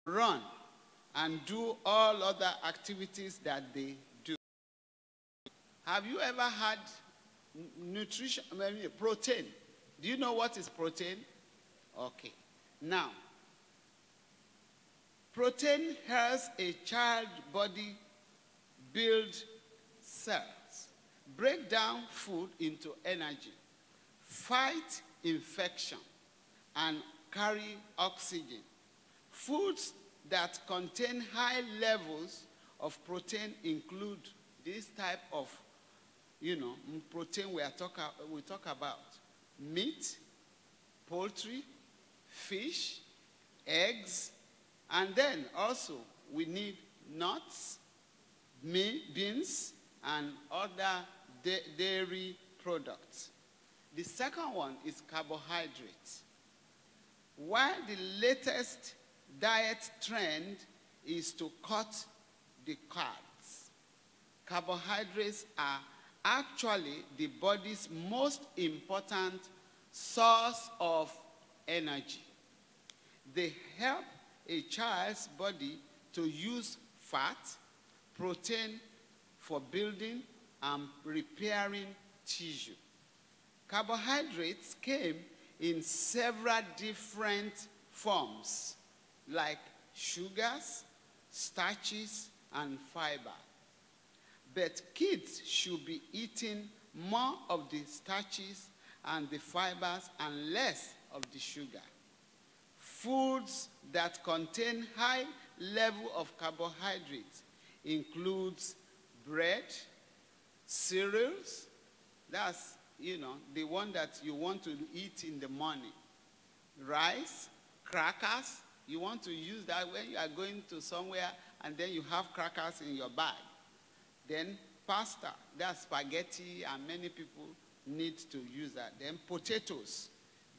run and do all other activities that they do. Have you ever had nutrition, protein? Do you know what is protein? Okay. Now, protein helps a child body build cells, break down food into energy, fight infection, and carry oxygen. Foods that contain high levels of protein include this type of, protein we talk about. Meat, poultry, fish, eggs, and then also we need nuts, beans, and other dairy products. The second one is carbohydrates. While the latest diet trend is to cut the carbs, carbohydrates are actually the body's most important source of energy. They help a child's body to use fat, protein for building and repairing tissue. Carbohydrates came in several different forms, like sugars, starches, and fiber. But kids should be eating more of the starches and the fibers and less of the sugar. Foods that contain high level of carbohydrates includes bread, cereals, that's, the one that you want to eat in the morning, rice, crackers, you want to use that when you are going to somewhere and then you have crackers in your bag. Then pasta, that's spaghetti, and many people need to use that. Then potatoes,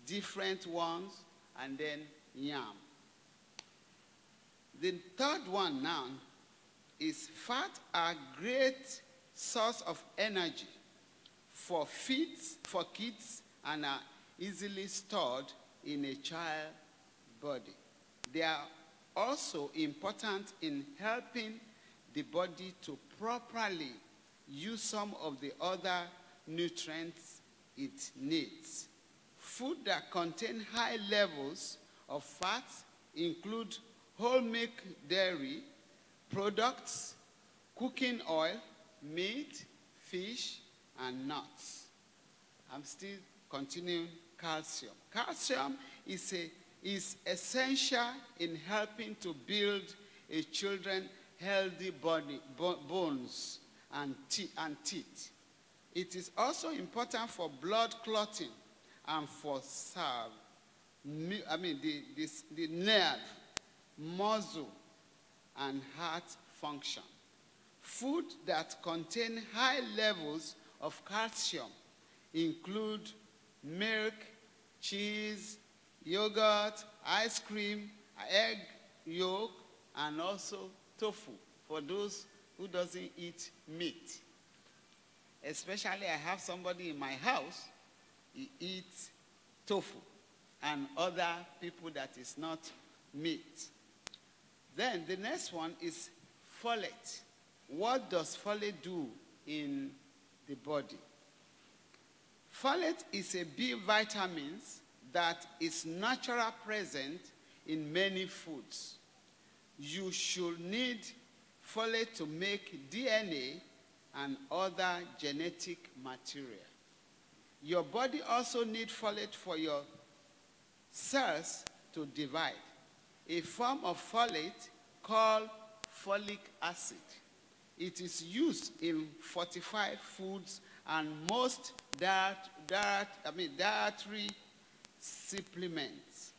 different ones, and then yam. The third one now is fat are great source of energy for kids and are easily stored in a child body. They are also important in helping the body to properly use some of the other nutrients it needs. Food that contain high levels of fat include whole milk dairy products, cooking oil, meat, fish, and nuts. I'm still continuing calcium. Calcium is essential in helping to build a children's healthy body, bones, and teeth. It is also important for blood clotting and for the nerve, muscle, and heart function. Food that contain high levels of calcium include milk, cheese, yogurt, ice cream, egg yolk, and also tofu for those who doesn't eat meat. Especially I have somebody in my house, he eats tofu, and other people that is not meat. Then the next one is folate. What does folate do in the body? Folate is a B vitamin that is naturally present in many foods. You should need folate to make DNA and other genetic material. Your body also needs folate for your cells to divide. A form of folate called folic acid. It is used in fortified foods and most dietary supplements.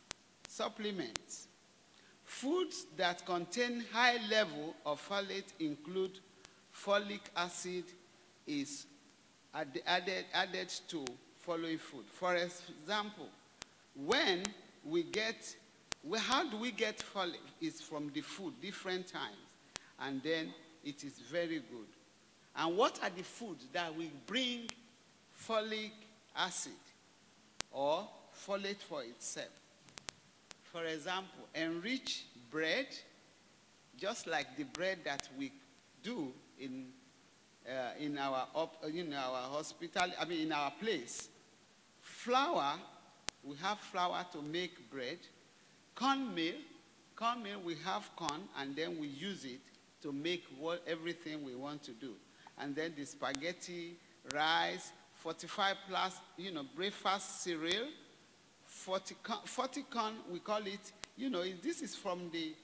Foods that contain high level of folate include folic acid is added to following food. For example, how do we get folate? It's from the food, different times, and then it is very good. And what are the foods that will bring folic acid or folate for itself? For example, enriched bread, just like the bread that we do in our hospital, in our place. Flour, we have flour to make bread. Cornmeal, we have corn, and then we use it to make everything we want to do. And then the spaghetti, rice, 45 plus, breakfast cereal, 40 corn, we call it, this is from the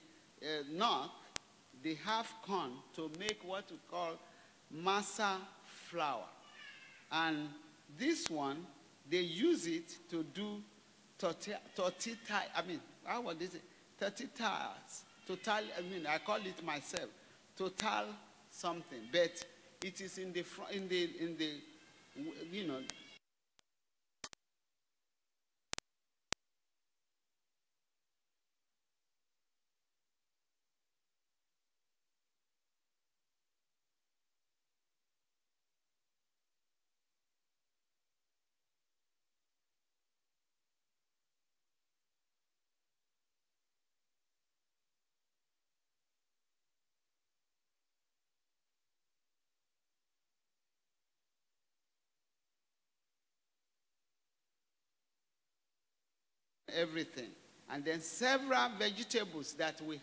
north. They have corn to make what we call masa flour. And this one, they use it to do tortillas. Total, I call it myself, total something. But it is in the front, everything. And then several vegetables that we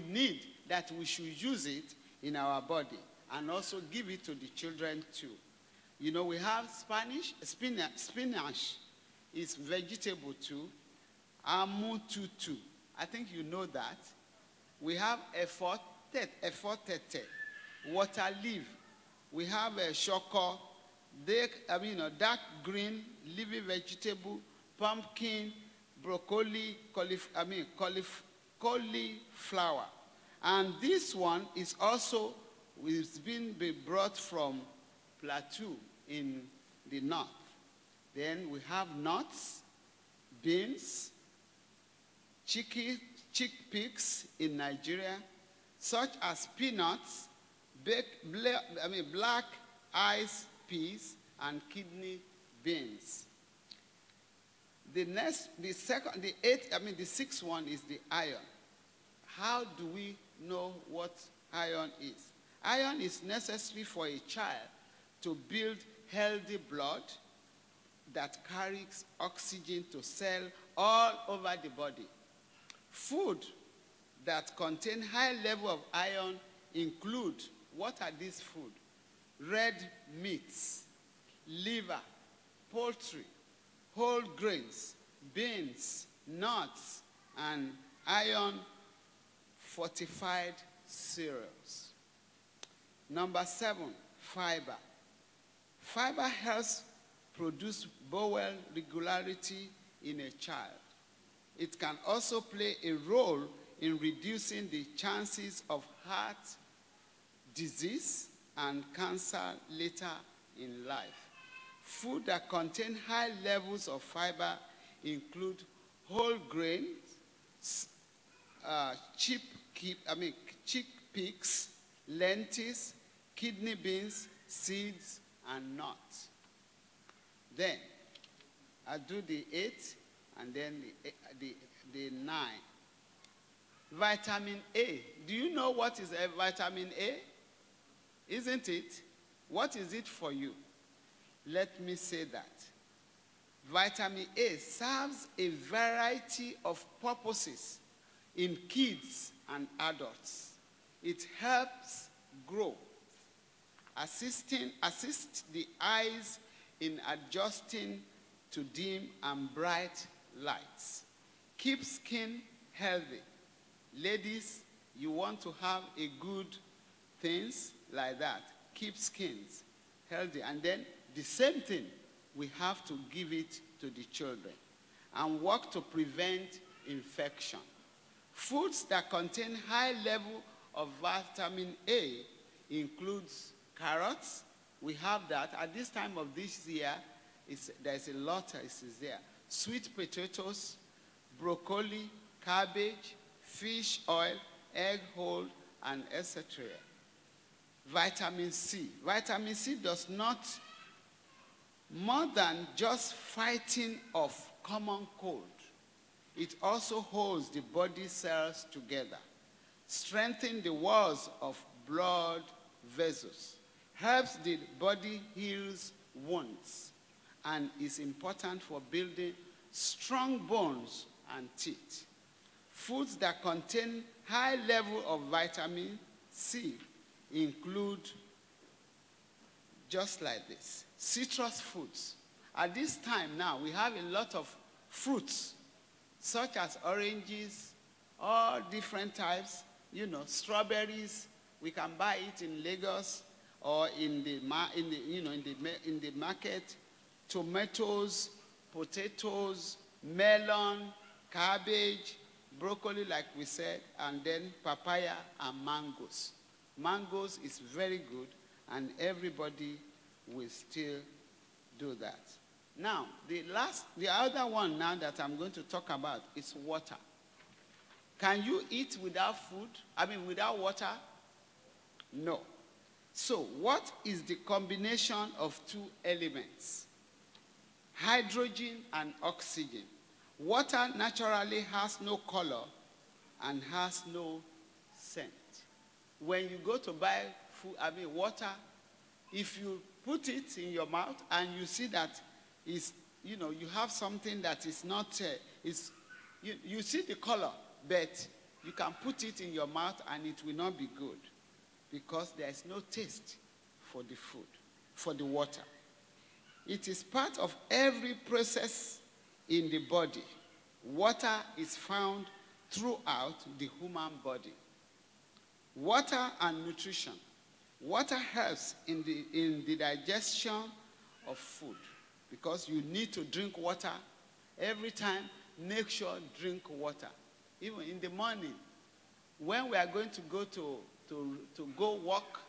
need that we should use it in our body and also give it to the children too. We have spinach is vegetable too. Amututu, I think you know that. We have efotete, water leaf. We have a shoko, dark green leafy vegetable, pumpkin, broccoli, cauliflower. And this one is also been brought from Plateau in the north. Then we have nuts, beans, chickpeas in Nigeria, such as peanuts, black eyed peas, and kidney beans. The sixth one is the iron. How do we know what iron is? Iron is necessary for a child to build healthy blood that carries oxygen to cells all over the body. Food that contain high level of iron include, what are these food? Red meats, liver, poultry, whole grains, beans, nuts, and iron-fortified cereals. Number 7, fiber. Fiber helps produce bowel regularity in a child. It can also play a role in reducing the chances of heart disease and cancer later in life. Food that contain high levels of fiber include whole grains, chickpeas, lentils, kidney beans, seeds, and nuts. Then I do the 8 and then the 9. Vitamin A. Do you know what is a vitamin A? Isn't it? What is it for you? Let me say that. Vitamin A serves a variety of purposes in kids and adults. It helps growth, assists the eyes in adjusting to dim and bright lights, keeps skin healthy. Ladies, you want to have a good things like that. Keep skins healthy. And then the same thing, we have to give it to the children and work to prevent infection. Foods that contain high level of vitamin A includes carrots. We have that. At this time of this year, there's a lot is there. Sweet potatoes, broccoli, cabbage, fish oil, egg whole, and etc. Vitamin C. Vitamin C does not more than just fighting off common cold. It also holds the body cells together, strengthens the walls of blood vessels, helps the body heals wounds, and is important for building strong bones and teeth. Foods that contain high level of vitamin C include, just like this, citrus fruits. At this time now, we have a lot of fruits, such as oranges, all different types, strawberries. We can buy it in Lagos or in the market. Tomatoes, potatoes, melon, cabbage, broccoli, like we said, and then papaya and mangoes. Mangoes is very good, and everybody will still do that. Now, the other one now that I'm going to talk about is water. Can you eat without food? Without water? No. So, what is the combination of two elements? Hydrogen and oxygen. Water naturally has no color and has no scent. When you go to buy food, water, if you put it in your mouth and you see that you have something that is not, you see the color, but you can put it in your mouth and it will not be good because there is no taste for the food, for the water. It is part of every process in the body. Water is found throughout the human body. Water and nutrition. Water helps in the digestion of food because you need to drink water every time. Make sure drink water. Even in the morning, when we are going to go to go walk,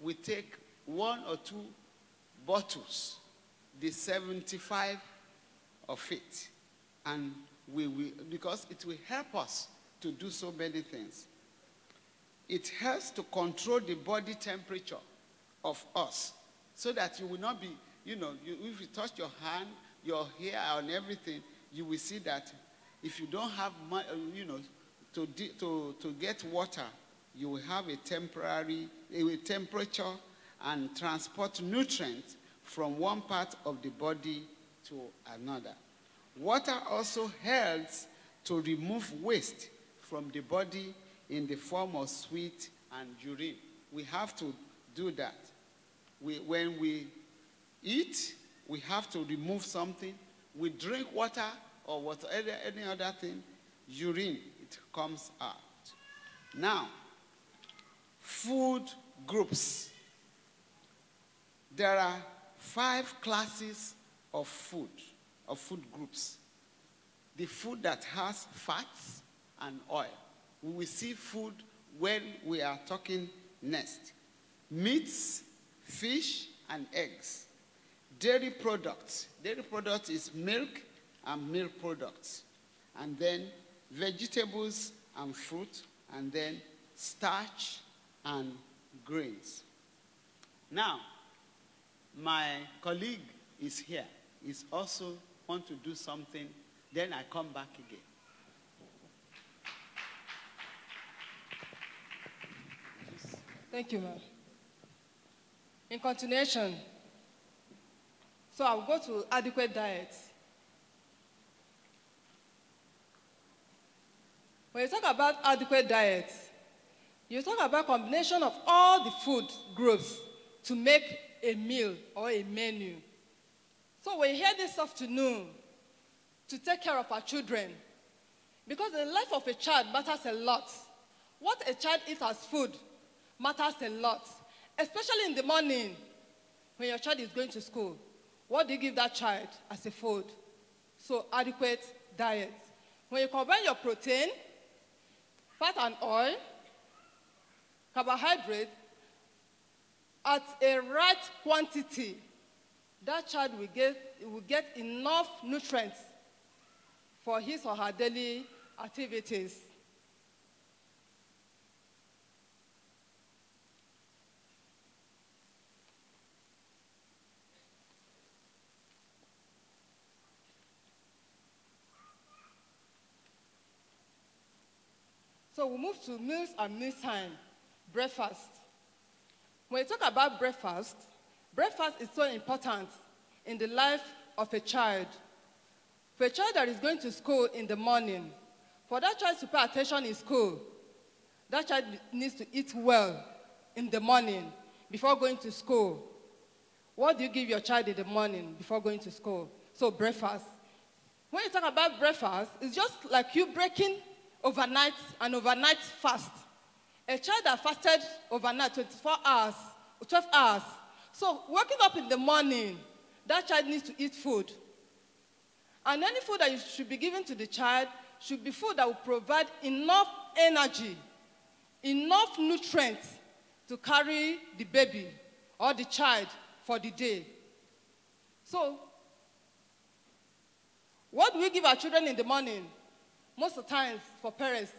we take 1 or 2 bottles, the 75 of it, and because it will help us to do so many things. It helps to control the body temperature of us so that you will not be, if you touch your hand, your hair, and everything, you will see that if you don't have, to get water, you will have a temporary temperature and transport nutrients from one part of the body to another. Water also helps to remove waste from the body in the form of sweat and urine. We have to do that. When we eat, we have to remove something. We drink water or whatever, any other thing, urine, it comes out. Now, food groups. There are 5 classes of food groups. The food that has fats and oil. We will see food when we are talking next. Meats, fish, and eggs. Dairy products. Dairy products is milk and milk products. And then vegetables and fruit, and then starch and grains. Now, my colleague is here. He's also want to do something. Then I come back again. Thank you, ma'am. In continuation, so I'll go to adequate diet. When you talk about adequate diet, you talk about combination of all the food groups to make a meal or a menu. So we're here this afternoon to take care of our children because the life of a child matters a lot. What a child eats as food matters a lot, especially in the morning when your child is going to school. What do you give that child as a food? So adequate diet. When you combine your protein, fat and oil, carbohydrate, at a right quantity, that child will get enough nutrients for his or her daily activities. So we move to meals and mealtime, breakfast. When you talk about breakfast, breakfast is so important in the life of a child. For a child that is going to school in the morning, for that child to pay attention in school, that child needs to eat well in the morning before going to school. What do you give your child in the morning before going to school? So breakfast. When you talk about breakfast, it's just like you breaking overnight and overnight fast. A child that fasted overnight 24 hours, 12 hours. So waking up in the morning, that child needs to eat food. And any food that you should be giving to the child should be food that will provide enough energy, enough nutrients to carry the baby or the child for the day. So, what do we give our children in the morning? Most of the times, for parents,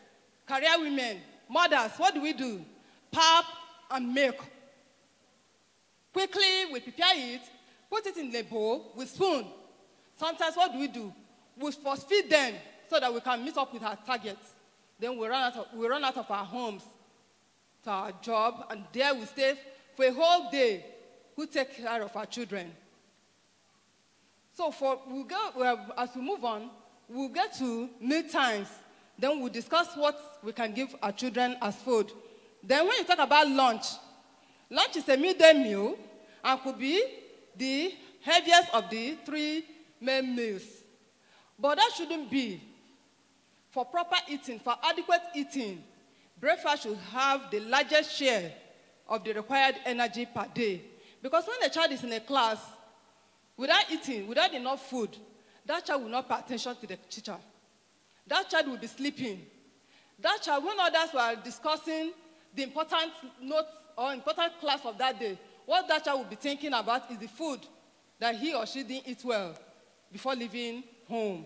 career women, mothers, what do we do? Pap and milk. Quickly, we prepare it, put it in a bowl with spoon. Sometimes, what do? We force feed them so that we can meet up with our targets. Then we run out of our homes to our job, and there we stay for a whole day. Who take care of our children? So as we move on, we'll get to meal times. Then we'll discuss what we can give our children as food. Then when you talk about lunch, lunch is a midday meal and could be the heaviest of the three main meals. But that shouldn't be. For proper eating, for adequate eating, breakfast should have the largest share of the required energy per day. Because when a child is in a class, without eating, without enough food, that child will not pay attention to the teacher. That child will be sleeping. That child, when others were discussing the important notes or important class of that day, what that child will be thinking about is the food that he or she didn't eat well before leaving home.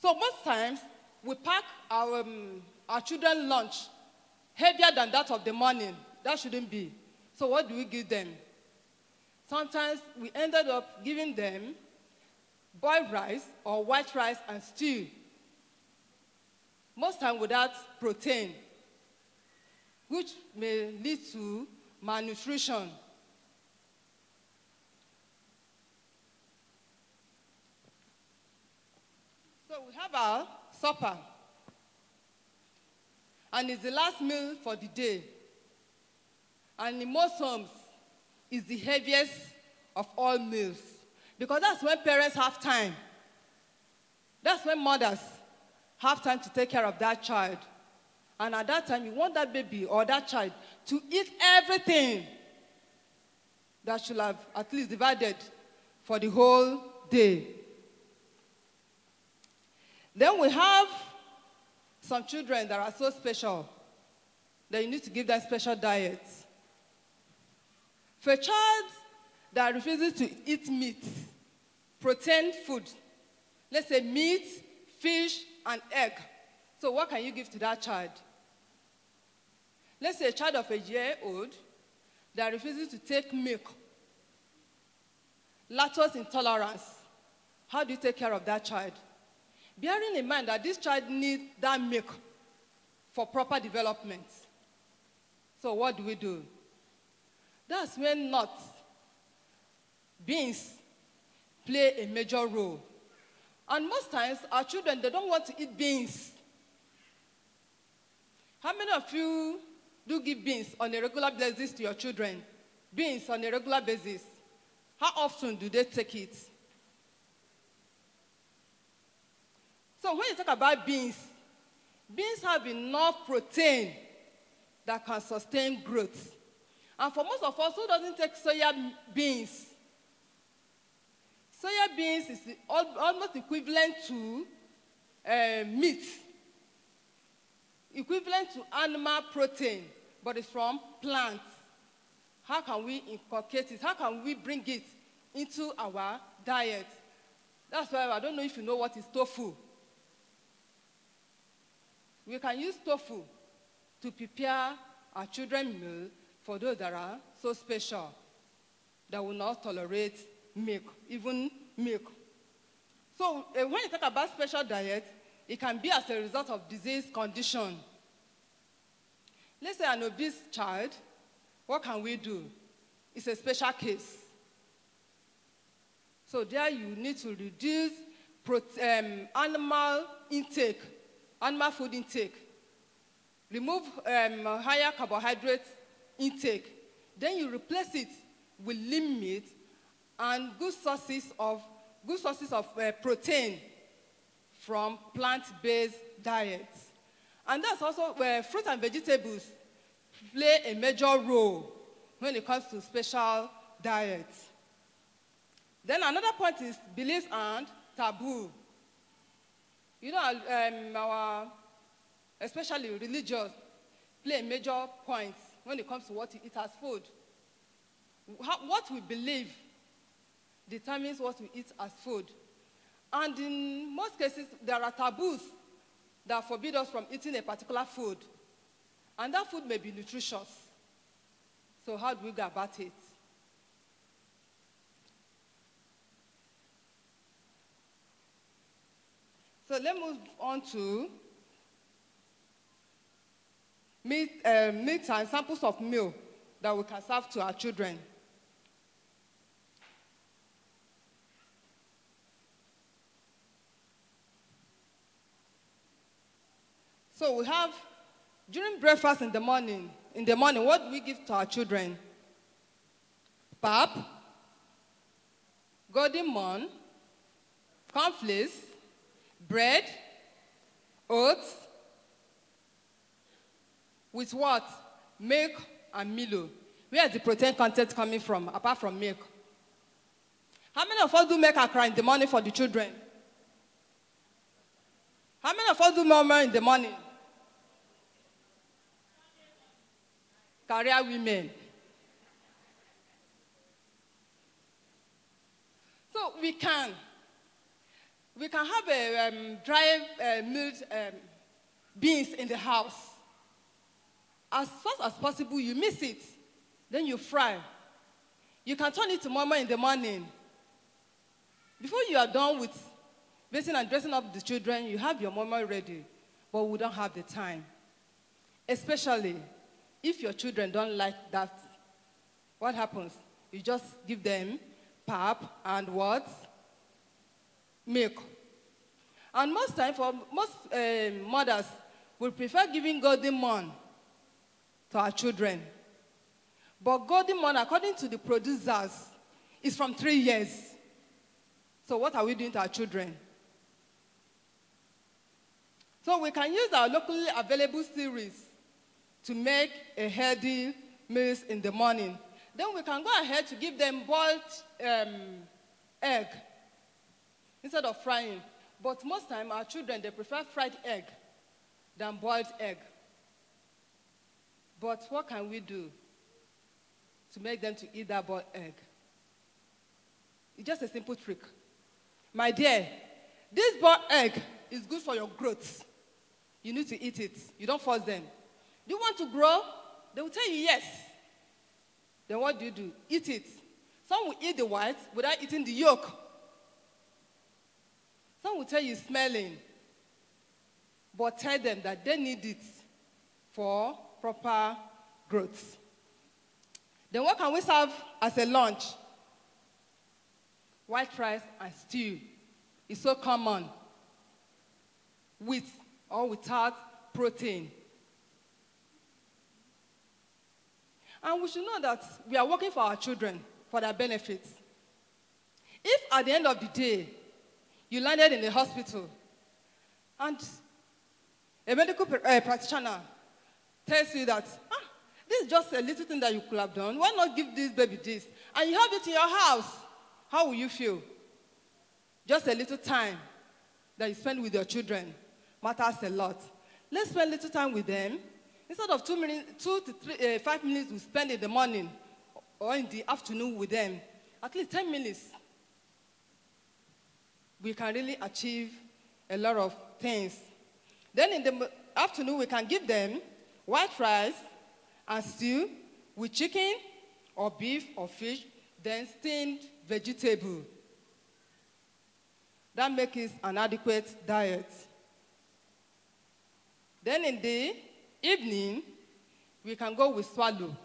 So most times, we pack our children's lunch heavier than that of the morning. That shouldn't be. So what do we give them? Sometimes we ended up giving them boiled rice or white rice and stew. Most times without protein, which may lead to malnutrition. So we have our supper, and it's the last meal for the day. And in most homes, it's the heaviest of all meals, because that's when parents have time. That's when mothers have time to take care of that child. And at that time, you want that baby or that child to eat everything that should have at least divided for the whole day. Then we have some children that are so special that you need to give them special diets. For a child that refuses to eat meat, protein food, let's say meat, fish, and egg. So what can you give to that child? Let's say a child of a year-old that refuses to take milk, lactose intolerance. How do you take care of that child? Bearing in mind that this child needs that milk for proper development. So what do? That's when nuts, beans play a major role. And most times, our children, they don't want to eat beans. How many of you do give beans on a regular basis to your children? Beans on a regular basis. How often do they take it? So when you talk about beans, beans have enough protein that can sustain growth. And for most of us who doesn't take soya beans, soya beans is almost equivalent to meat, equivalent to animal protein, but it's from plants. How can we inculcate it? How can we bring it into our diet? That's why I don't know if you know what is tofu. We can use tofu to prepare our children's meal for those that are so special, that will not tolerate milk, even milk. So when you talk about special diet, it can be as a result of disease condition. Let's say an obese child, what can we do? It's a special case. So there you need to reduce animal intake, animal food intake. Remove higher carbohydrate intake. Then you replace it with lean meat and good sources of protein from plant-based diets. And that's also where fruit and vegetables play a major role when it comes to special diets. Then another point is beliefs and taboo. You know, our, especially religious, play a major point when it comes to what we eat as food. What we believe determines what we eat as food. And in most cases, there are taboos that forbid us from eating a particular food. And that food may be nutritious. So how do we go about it? So let's move on to meats and samples of meal that we can serve to our children. So we have, during breakfast in the morning, what do we give to our children? Pap, golden morn, cornflakes, bread, oats, with what? Milk and Milo. Where is the protein content coming from, apart from milk? How many of us do make akra in the morning for the children? How many of us do murmur in the morning? Career women. So we can have a dry milled beans in the house. As fast as possible, you mix it, then you fry. You can turn it to mama in the morning. Before you are done with bathing and dressing up the children, you have your mama ready, but we don't have the time. Especially if your children don't like that, what happens? You just give them pap and what? Milk. And most time, for most mothers, will prefer giving golden morn to our children. But golden morn, according to the producers, is from 3 years. So what are we doing to our children? So we can use our locally available cereals to make a healthy meal in the morning. Then we can go ahead to give them boiled egg instead of frying. But most time, our children, they prefer fried egg than boiled egg. But what can we do to make them to eat that boiled egg? It's just a simple trick. My dear, this boiled egg is good for your growth. You need to eat it. You don't force them. Do you want to grow? They will tell you yes. Then what do? Eat it. Some will eat the white without eating the yolk. Some will tell you smelling. But tell them that they need it for proper growth. Then what can we serve as a lunch? White rice and stew. It's so common. With or without protein. And we should know that we are working for our children, for their benefits. If at the end of the day, you landed in a hospital, and a medical practitioner tells you that, this is just a little thing that you could have done, why not give this baby this? And you have it in your house, how will you feel? Just a little time that you spend with your children matters a lot. Let's spend little time with them. Instead of 2 to 5 minutes we spend in the morning or in the afternoon with them, at least 10 minutes, we can really achieve a lot of things. Then in the afternoon, we can give them white rice and stew with chicken or beef or fish, then steamed vegetable. That makes it an adequate diet. Then in the evening, we can go with swallow.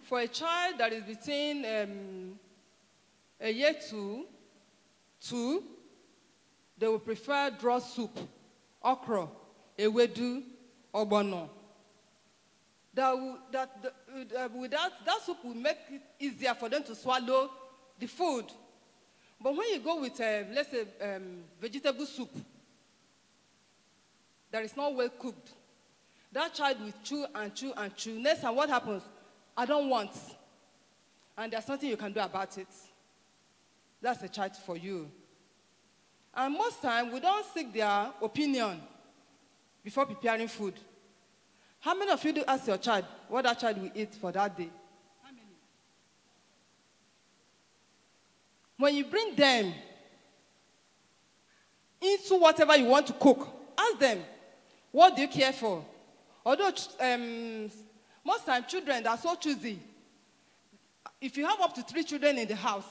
For a child that is between a year to 2, they will prefer draw soup, okra, ewedu, ogbono. That soup will make it easier for them to swallow the food. But when you go with, let's say, vegetable soup that is not well cooked, that child will chew and chew and chew. Next time, what happens? I don't want. And there's nothing you can do about it. That's a child for you. And most times, we don't seek their opinion before preparing food. How many of you do ask your child what that child will eat for that day? How many? When you bring them into whatever you want to cook, ask them, what do you care for? Although most times children are so choosy. If you have up to 3 children in the house,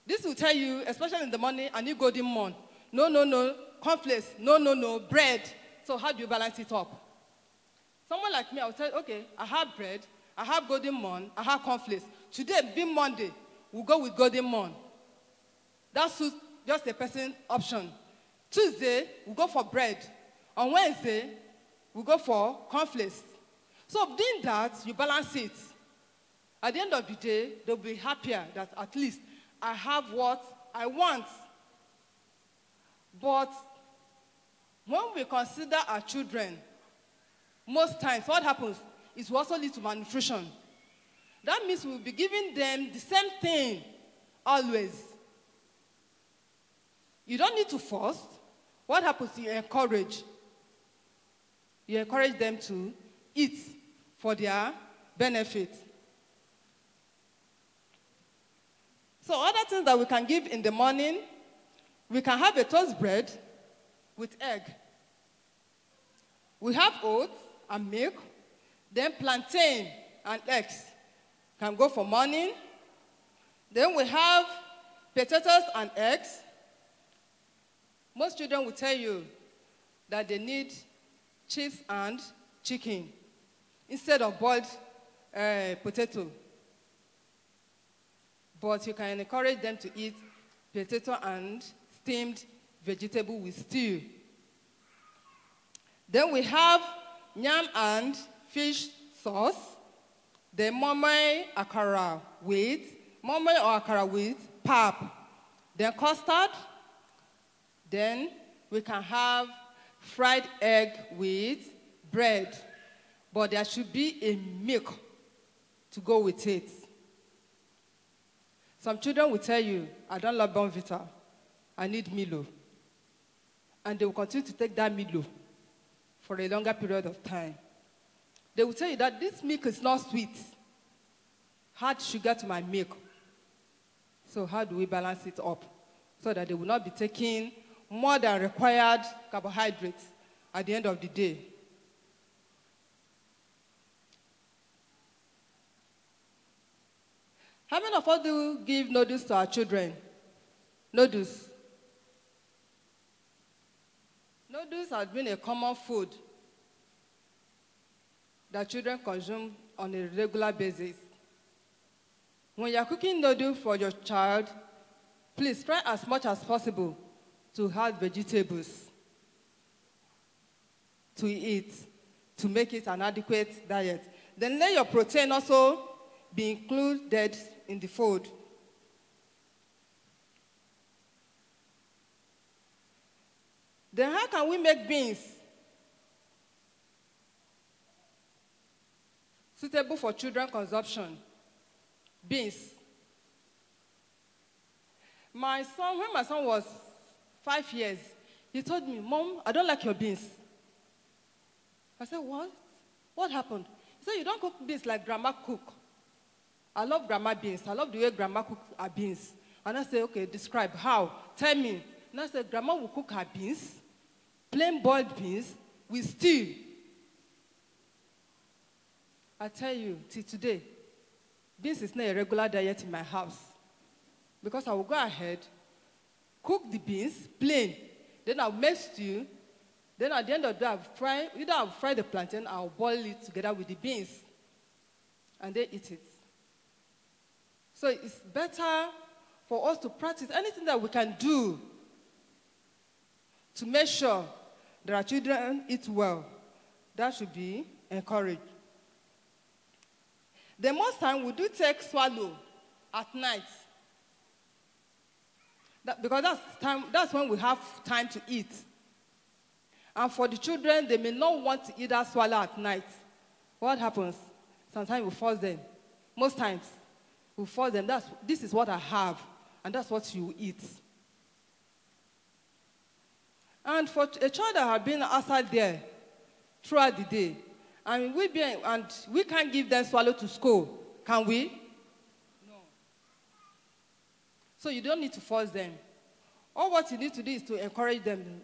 this will tell you, especially in the morning, I need golden morn. No, no, no. Cornflakes. No, no, no. Bread. So how do you balance it up? Someone like me, I will tell, okay, I have bread, I have golden morn, I have cornflakes. Today, being Monday, we'll go with golden morn. That's just a person option. Tuesday, we'll go for bread. On Wednesday, we'll go for cornflakes. So doing that, you balance it. At the end of the day, they'll be happier that at least I have what I want. But when we consider our children, most times what happens is we also lead to malnutrition. That means we'll be giving them the same thing always. You don't need to force. What happens? You encourage. You encourage them to eat for their benefit. So other things that we can give in the morning, we can have a toast bread with egg. We have oats and milk, then plantain and eggs can go for morning. Then we have potatoes and eggs. Most children will tell you that they need chips and chicken instead of boiled potato. But you can encourage them to eat potato and steamed vegetable with stew. Then we have yam and fish sauce. Then moimoi akara with pap. Then custard. Then we can have fried egg with bread. But there should be a milk to go with it. Some children will tell you, I don't love Bonvita. I need Milo. And they will continue to take that Milo for a longer period of time. They will tell you that this milk is not sweet. Add sugar to my milk. So how do we balance it up so that they will not be taking more than required carbohydrates at the end of the day? How many of us do give noodles to our children? Noodles. Noodles has been a common food that children consume on a regular basis. When you're cooking noodles for your child, please try as much as possible to add vegetables to eat, to make it an adequate diet. Then let your protein also be included in the food. Then how can we make beans suitable for children consumption? Beans. When my son was 5 years, he told me, Mom, I don't like your beans. I said, what? What happened? He said, you don't cook beans like grandma cook. I love grandma beans. I love the way grandma cooks her beans. And I said, okay, describe how. Tell me. And I said, grandma will cook her beans, plain boiled beans, with stew. I tell you, till today, beans is not a regular diet in my house. Because I will go ahead, cook the beans, plain. Then I'll make stew. Then at the end of the day, I'll fry the plantain, I'll boil it together with the beans, and they eat it. So it's better for us to practice anything that we can do to make sure that our children eat well. That should be encouraged. The most time we do take swallow at night. Because that's when we have time to eat. And for the children, they may not want to eat that swallow at night. What happens? Sometimes we force them. Most times, we force them. This is what I have, and that's what you eat. And for a child that has been outside there throughout the day, and we can't give them swallow to school, can we? No. So you don't need to force them. All what you need to do is to encourage them.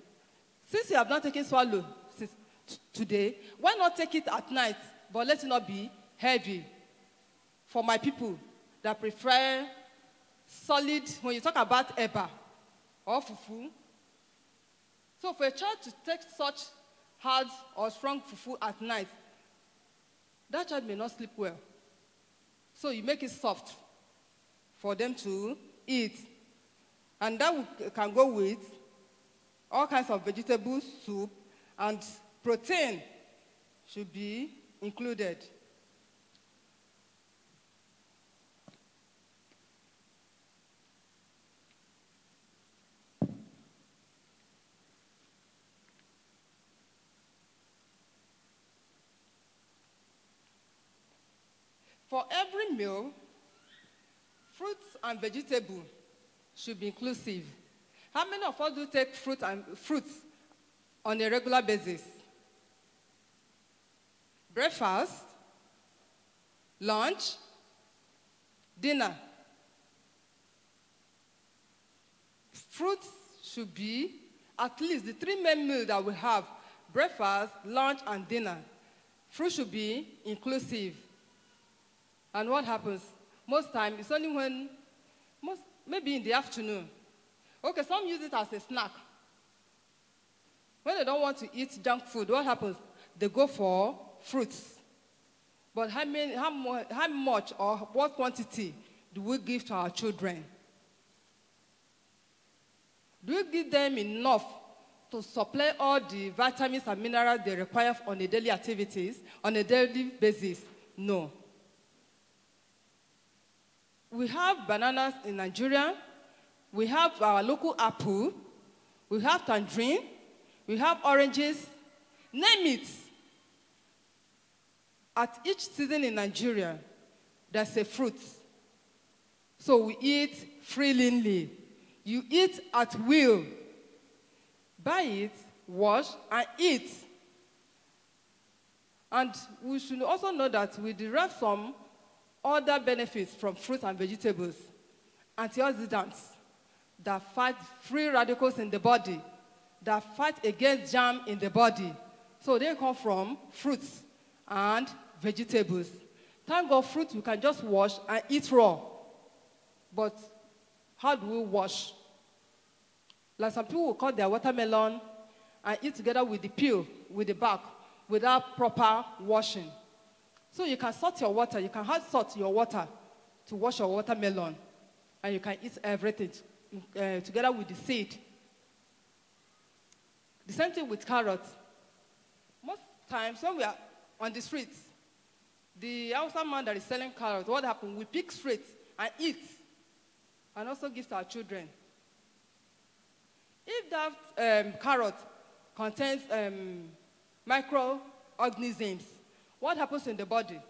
Since you have not taken swallow today, why not take it at night, but let it not be heavy? For my people that prefer solid, when you talk about eba or fufu. So for a child to take such hard or strong fufu at night, that child may not sleep well. So you make it soft for them to eat. And that can go with all kinds of vegetables, soup, and protein should be included. For every meal, fruits and vegetables should be inclusive. How many of us do take fruits on a regular basis? Breakfast, lunch, dinner. Fruits should be at least the 3 main meals that we have: breakfast, lunch, and dinner. Fruit should be inclusive. And what happens? Most times, it's only when, maybe in the afternoon. Okay, some use it as a snack. When they don't want to eat junk food, what happens? They go for fruits. But how much or what quantity do we give to our children? Do we give them enough to supply all the vitamins and minerals they require on a daily activities, on a daily basis? No. We have bananas in Nigeria. We have our local apple. We have tangerine. We have oranges. Name it. At each season in Nigeria, there's a fruit. So we eat freely. You eat at will. Buy it, wash, and eat. And we should also know that we derive some other benefits from fruits and vegetables. Antioxidants that fight free radicals in the body, that fight against germ in the body. So they come from fruits and vegetables. Thank God, fruit we can just wash and eat raw. But how do we wash? Like some people will cut their watermelon and eat together with the peel, with the bark, without proper washing. So you can salt your water. You can add salt to your water to wash your watermelon. And you can eat everything together with the seed. The same thing with carrots. Most times when we are on the streets, the outside man that is selling carrots, what happens? We pick straight and eat. And also give to our children. If that carrot contains microorganisms, what happens in the body?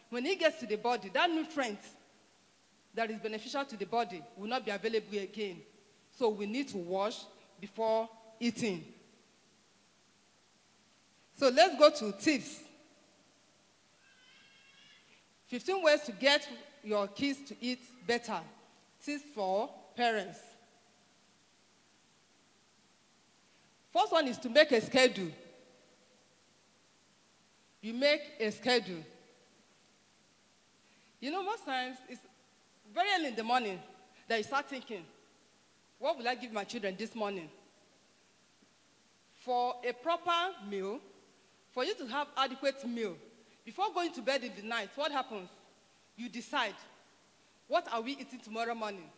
When it gets to the body, that nutrient that is beneficial to the body will not be available again. So we need to wash before eating. So let's go to tips. 15 ways to get your kids to eat better. Tips for parents. First one is to make a schedule. You make a schedule. You know, most times it's very early in the morning that you start thinking, what will I give my children this morning? for a proper meal, for you to have adequate meal, before going to bed in the night, what happens? You decide, what are we eating tomorrow morning?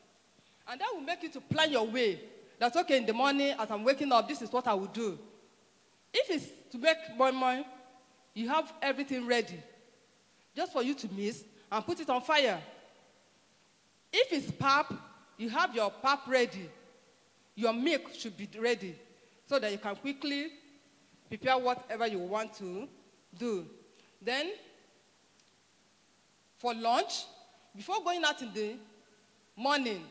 And that will make you to plan your way. That's okay, in the morning, as I'm waking up, this is what I will do. If it's to make more money, you have everything ready, just for you to mix and put it on fire. If it's pap, you have your pap ready. Your milk should be ready, so that you can quickly prepare whatever you want to do. Then, for lunch, before going out in the morning,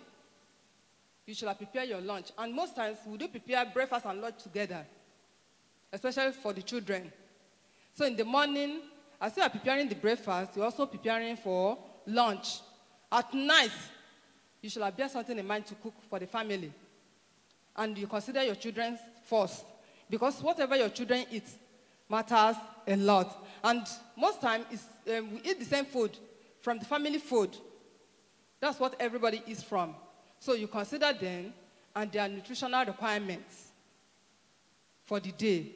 you should have prepared your lunch. And most times, we do prepare breakfast and lunch together, especially for the children. So in the morning, as you are preparing the breakfast, you're also preparing for lunch. At night, you should have bear something in mind to cook for the family. And you consider your children first, because whatever your children eat matters a lot. And most times, we eat the same food from the family food. That's what everybody eats from. So you consider them and their nutritional requirements for the day.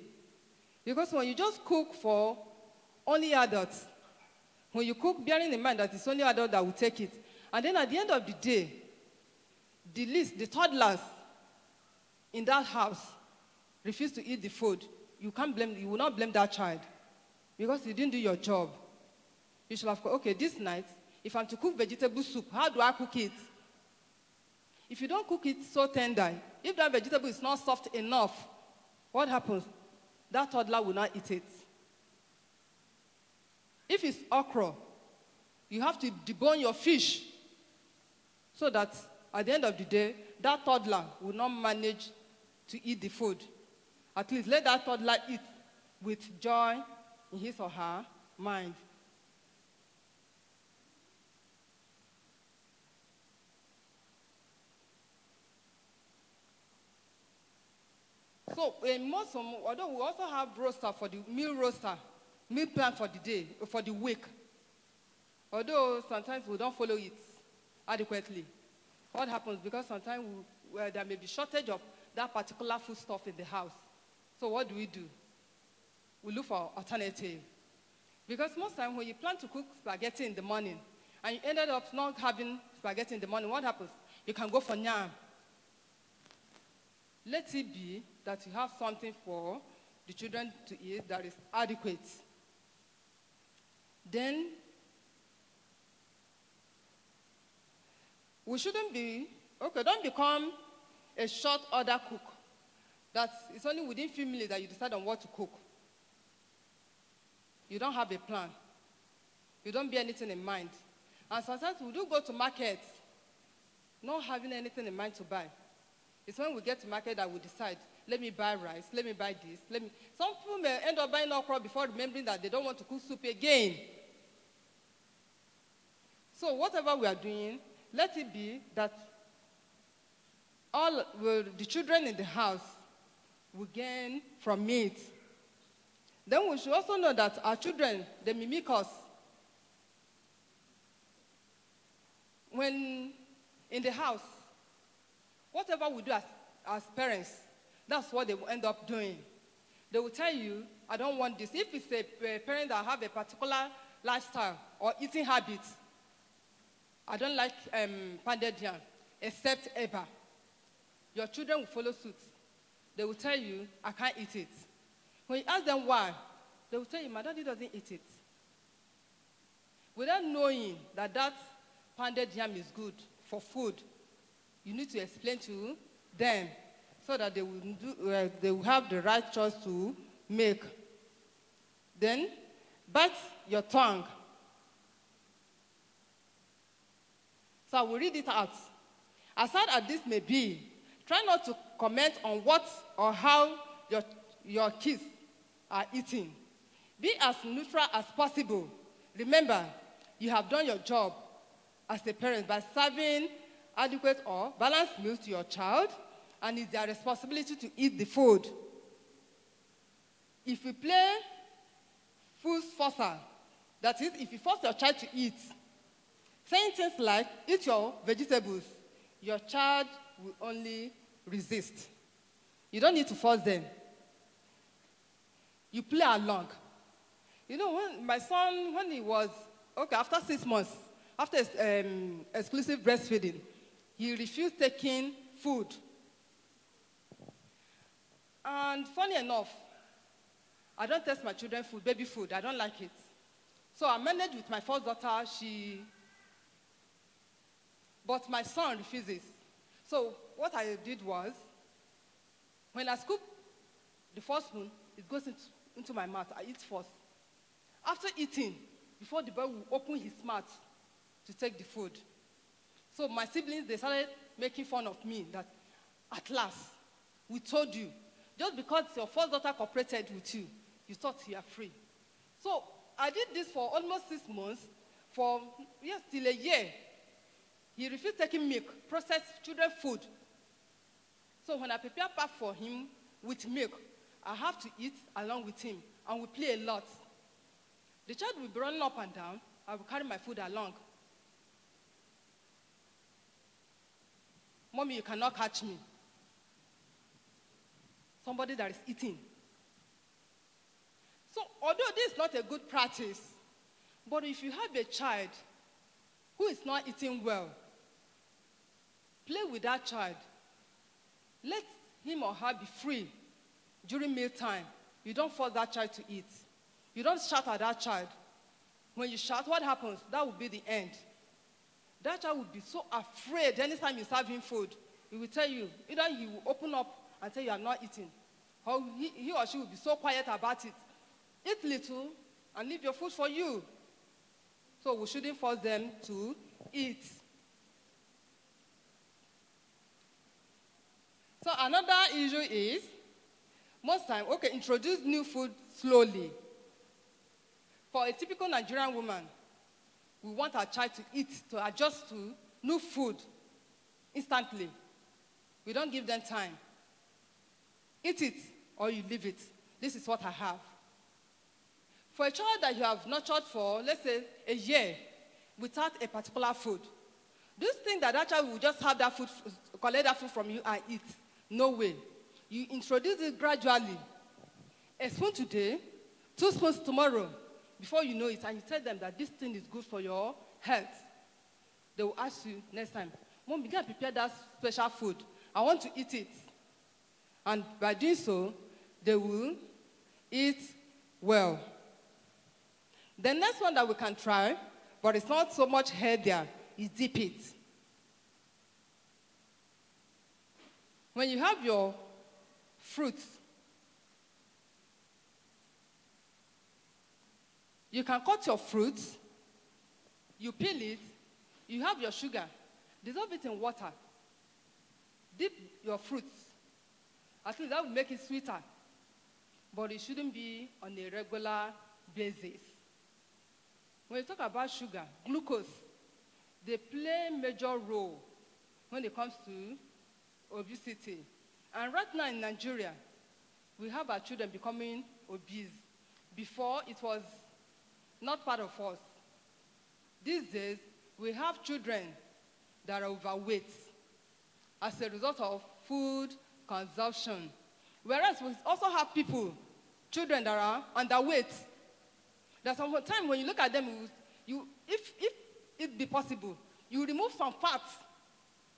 Because when you just cook for only adults, when you cook bearing in mind that it's only adults that will take it, and then at the end of the day, the toddlers in that house refuse to eat the food, you will not blame that child, because you didn't do your job. You should have, okay, this night, if I'm to cook vegetable soup, how do I cook it? If you don't cook it so tender, if that vegetable is not soft enough, what happens? That toddler will not eat it. If it's okra, you have to debone your fish, so that at the end of the day, that toddler will not manage to eat the food. At least let that toddler eat with joy in his or her mind. So although we also have roster for the meal plan for the day, for the week. Although sometimes we don't follow it adequately. What happens? Because sometimes there may be shortage of that particular foodstuff in the house. So what do? We look for alternative. Because most times when you plan to cook spaghetti in the morning, and you ended up not having spaghetti in the morning, what happens? You can go for yam. Let it be that you have something for the children to eat that is adequate. Then, we shouldn't don't become a short order cook. That it's only within a few minutes that you decide on what to cook. You don't have a plan. You don't bear anything in mind. And sometimes we do go to markets not having anything in mind to buy. It's when we get to market that we decide, let me buy rice, let me buy this, Some people may end up buying okra before remembering that they don't want to cook soup again. So whatever we are doing, let it be that the children in the house will gain from it. Then we should also know that our children, they mimic us. When in the house, whatever we do as parents, that's what they will end up doing. They will tell you, I don't want this. If it's a parent that have a particular lifestyle or eating habits, I don't like pounded yam, except eba. Your children will follow suit. They will tell you, I can't eat it. When you ask them why, they will tell you, my daddy doesn't eat it. Without knowing that pounded yam is good for food, you need to explain to them so that they will have the right choice to make. Then, bite your tongue. So I will read it out. As hard as this may be, try not to comment on what or how your kids are eating. Be as neutral as possible. Remember, you have done your job as a parent by serving adequate or balanced meals to your child, and it's their responsibility to eat the food. If you play food forcer, that is, if you force your child to eat, saying things like, eat your vegetables, your child will only resist. You don't need to force them. You play along. You know, when my son, when he was, okay, after 6 months, after exclusive breastfeeding, he refused taking food. And funny enough, I don't test my children food, baby food. I don't like it. So I managed with my first daughter. But my son refuses. So what I did was, when I scoop the first spoon, it goes into my mouth. I eat first. After eating, before the boy will open his mouth to take the food. So my siblings, they started making fun of me that, at last, we told you, just because your first daughter cooperated with you, you thought you are free. So I did this for almost 6 months, for, yes, till a year. He refused taking milk, processed children food. So when I prepare pap for him with milk, I have to eat along with him, and we play a lot. The child will be running up and down. I will carry my food along. Mommy, you cannot catch me. Somebody that is eating. So although this is not a good practice, but if you have a child who is not eating well, play with that child. Let him or her be free during mealtime. You don't force that child to eat. You don't shout at that child. When you shout, what happens? That will be the end. That child will be so afraid anytime you serve him food. He will tell you, either he will open up and say you are not eating, or he or she will be so quiet about it. Eat little and leave your food for you. So we shouldn't force them to eat. So another issue is, most times, okay, introduce new food slowly. For a typical Nigerian woman, we want our child to eat, to adjust to new food instantly. We don't give them time. Eat it or you leave it. This is what I have. For a child that you have nurtured for, let's say, a year without a particular food, do you think that child will just have that food, collect that food from you and eat? No way. You introduce it gradually. A spoon today, 2 spoons tomorrow. Before you know it, and you tell them that this thing is good for your health, they will ask you next time, Mom, you can prepare that special food. I want to eat it. And by doing so, they will eat well. The next one that we can try, but it's not so much healthier, is dip it. When you have your fruits, you can cut your fruits, you peel it, you have your sugar, dissolve it in water, dip your fruits. At least that will make it sweeter, but it shouldn't be on a regular basis. When you talk about sugar, glucose, they play a major role when it comes to obesity. And right now in Nigeria, we have our children becoming obese. Before, it was not part of us. These days, we have children that are overweight as a result of food consumption. Whereas we also have people, children that are underweight. There's some time when you look at them, if it be possible, you remove some fats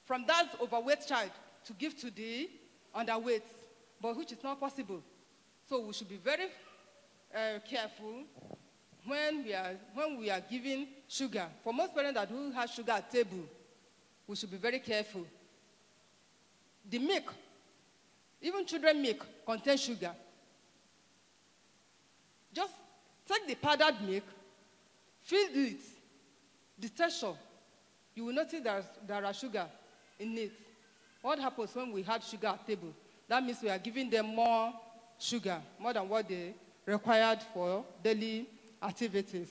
from that overweight child to give to the underweight, but which is not possible. So we should be very careful when we are giving sugar. For most parents that do have sugar at table, we should be very careful. The milk, even children milk, contains sugar. Just take the powdered milk, fill it, the texture. You will notice there are sugar in it. What happens when we have sugar at table? That means we are giving them more sugar, more than what they required for daily activities.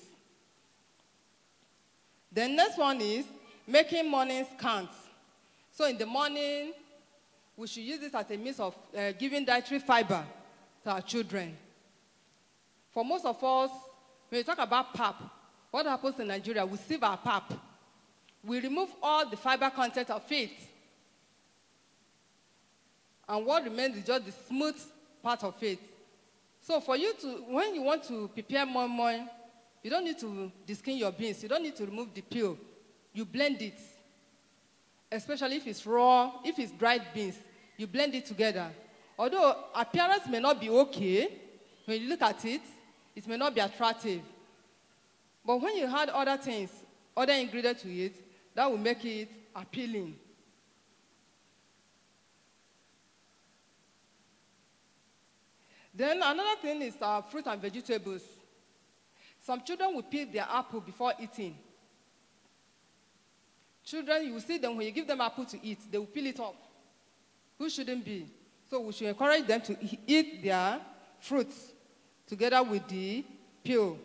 The next one is making mornings count. So in the morning, we should use this as a means of giving dietary fiber to our children. For most of us, when we talk about pap, what happens in Nigeria? We sieve our pap. We remove all the fiber content of it. And what remains is just the smooth part of it. So for you to, when you want to prepare moi moi, you don't need to deskin your beans. You don't need to remove the peel. You blend it. Especially if it's raw, if it's dried beans, you blend it together. Although appearance may not be okay, when you look at it, it may not be attractive. But when you add other things, other ingredients to it, that will make it appealing. Then another thing is fruit and vegetables. Some children will peel their apple before eating. Children, you will see them when you give them apple to eat, they will peel it up. Who shouldn't be? So we should encourage them to eat their fruits together with the peel.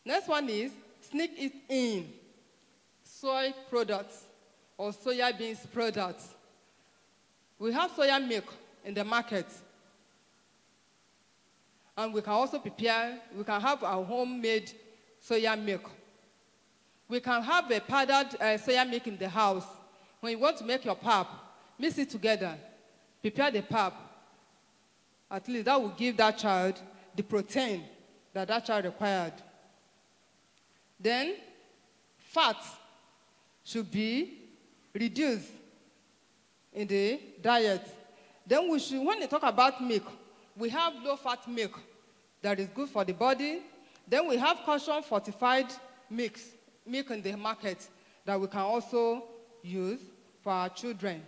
Next one is sneak it in. Soy products or soya beans products. We have soya milk in the market. And we can also prepare, we can have our homemade soya milk. We can have a powdered soya milk in the house. When you want to make your pap, mix it together. Prepare the pap. At least that will give that child the protein that that child required. Then, fat should be reduced in the diet. Then we should, when they talk about milk, we have low-fat milk that is good for the body. Then we have calcium-fortified milk in the market that we can also use for our children.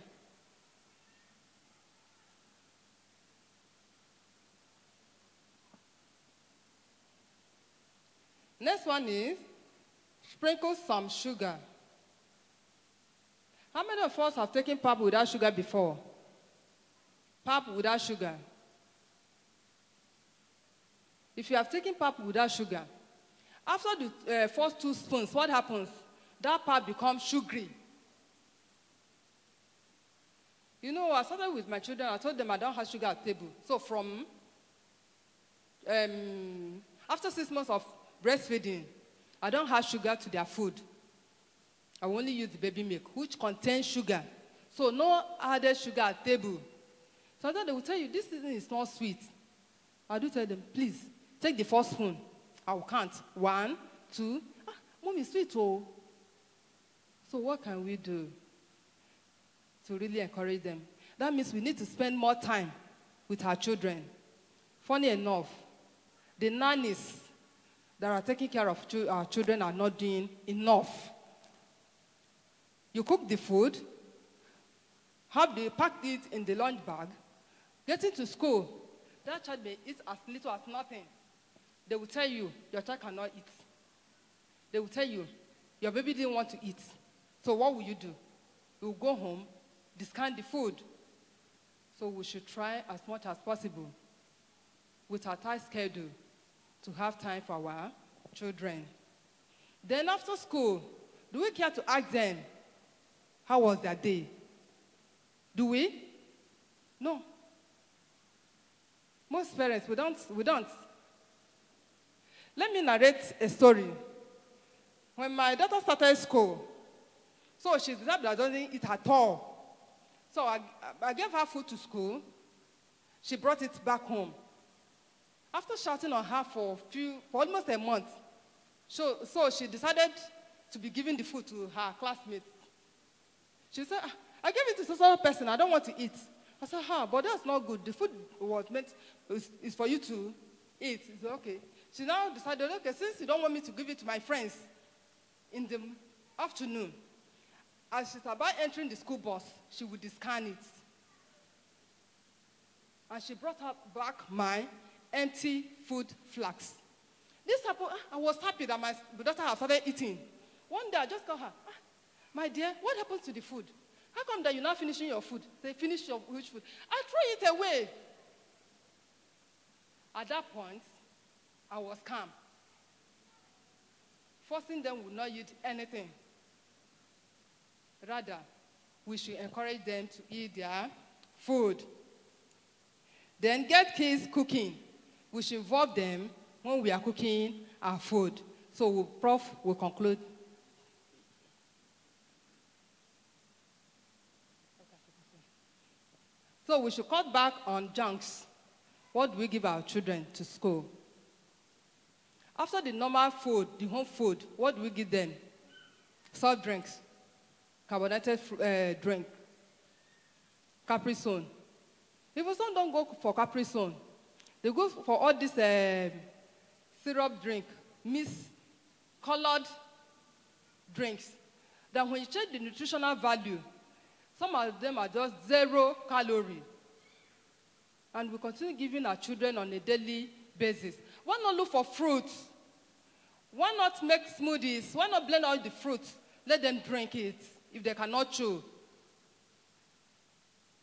Next one is sprinkle some sugar. How many of us have taken pap without sugar before? Pap without sugar. If you have taken pap without sugar, after the first 2 spoons, what happens? That pap becomes sugary. You know, I started with my children, I told them I don't have sugar at the table. So from, after 6 months of breastfeeding, I don't have sugar to their food. I only use the baby milk, which contains sugar. So no added sugar at the table. Sometimes they will tell you, this thing is not sweet. I do tell them, please, take the first spoon. I will count. 1, 2. Mom, it's sweet, oh. So what can we do to really encourage them? That means we need to spend more time with our children. Funny enough, the nannies that are taking care of our children are not doing enough. You cook the food, pack it in the lunch bag, get into school. That child may eat as little as nothing. They will tell you, your child cannot eat. They will tell you, your baby didn't want to eat. So what will you do? You will go home, discard the food. So we should try as much as possible with our tight schedule to have time for our children. Then after school, do we care to ask them, how was their day? Do we? No. Most parents, we don't. Let me narrate a story. When my daughter started school, so she decided that doesn't eat at all. So I gave her food to school. She brought it back home. After shouting on her for almost a month, so she decided to be giving the food to her classmates. She said, I gave it to some other person, I don't want to eat. I said, but that's not good. The food was meant is for you to eat. She said, okay. She now decided, okay, since you don't want me to give it to my friends in the afternoon, as she's about entering the school bus, she would scan it. And she brought back my empty food flask. This happened, I was happy that my daughter had started eating. One day I just called her, my dear, what happened to the food? How come that you're not finishing your food? Say, finish your which food? I throw it away. At that point, I was calm. Forcing them would not eat anything. Rather, we should encourage them to eat their food. Then get kids cooking. We should involve them when we are cooking our food. So Prof will conclude. So we should cut back on junks. What do we give our children to school? After the normal food, the home food, what do we give them? Soft drinks, carbonated drink, Capri Sun. If some don't go for Capri Sun, they go for all this syrup drink, colored drinks. Then when you check the nutritional value, some of them are just 0 calorie. And we continue giving our children on a daily basis. Why not look for fruits? Why not make smoothies? Why not blend all the fruits? Let them drink it if they cannot chew.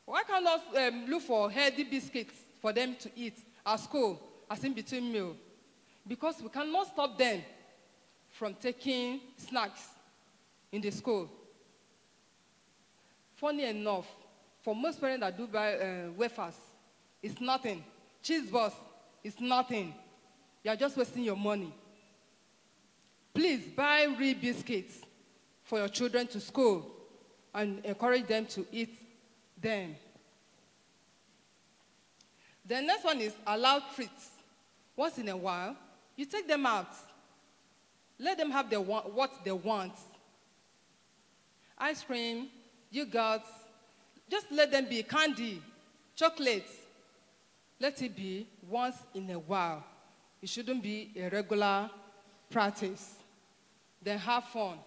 Why cannot look for healthy biscuits for them to eat at school as in between meals? Because we cannot stop them from taking snacks in the school. Funny enough, for most parents that do buy wafers, it's nothing. Cheese balls, it's nothing. You are just wasting your money. Please buy real biscuits for your children to school and encourage them to eat them. The next one is allow treats. Once in a while, you take them out. Let them have what they want. Ice cream, yogurt, just let them be candy, chocolates. Let it be once in a while. It shouldn't be a regular practice. Then have fun.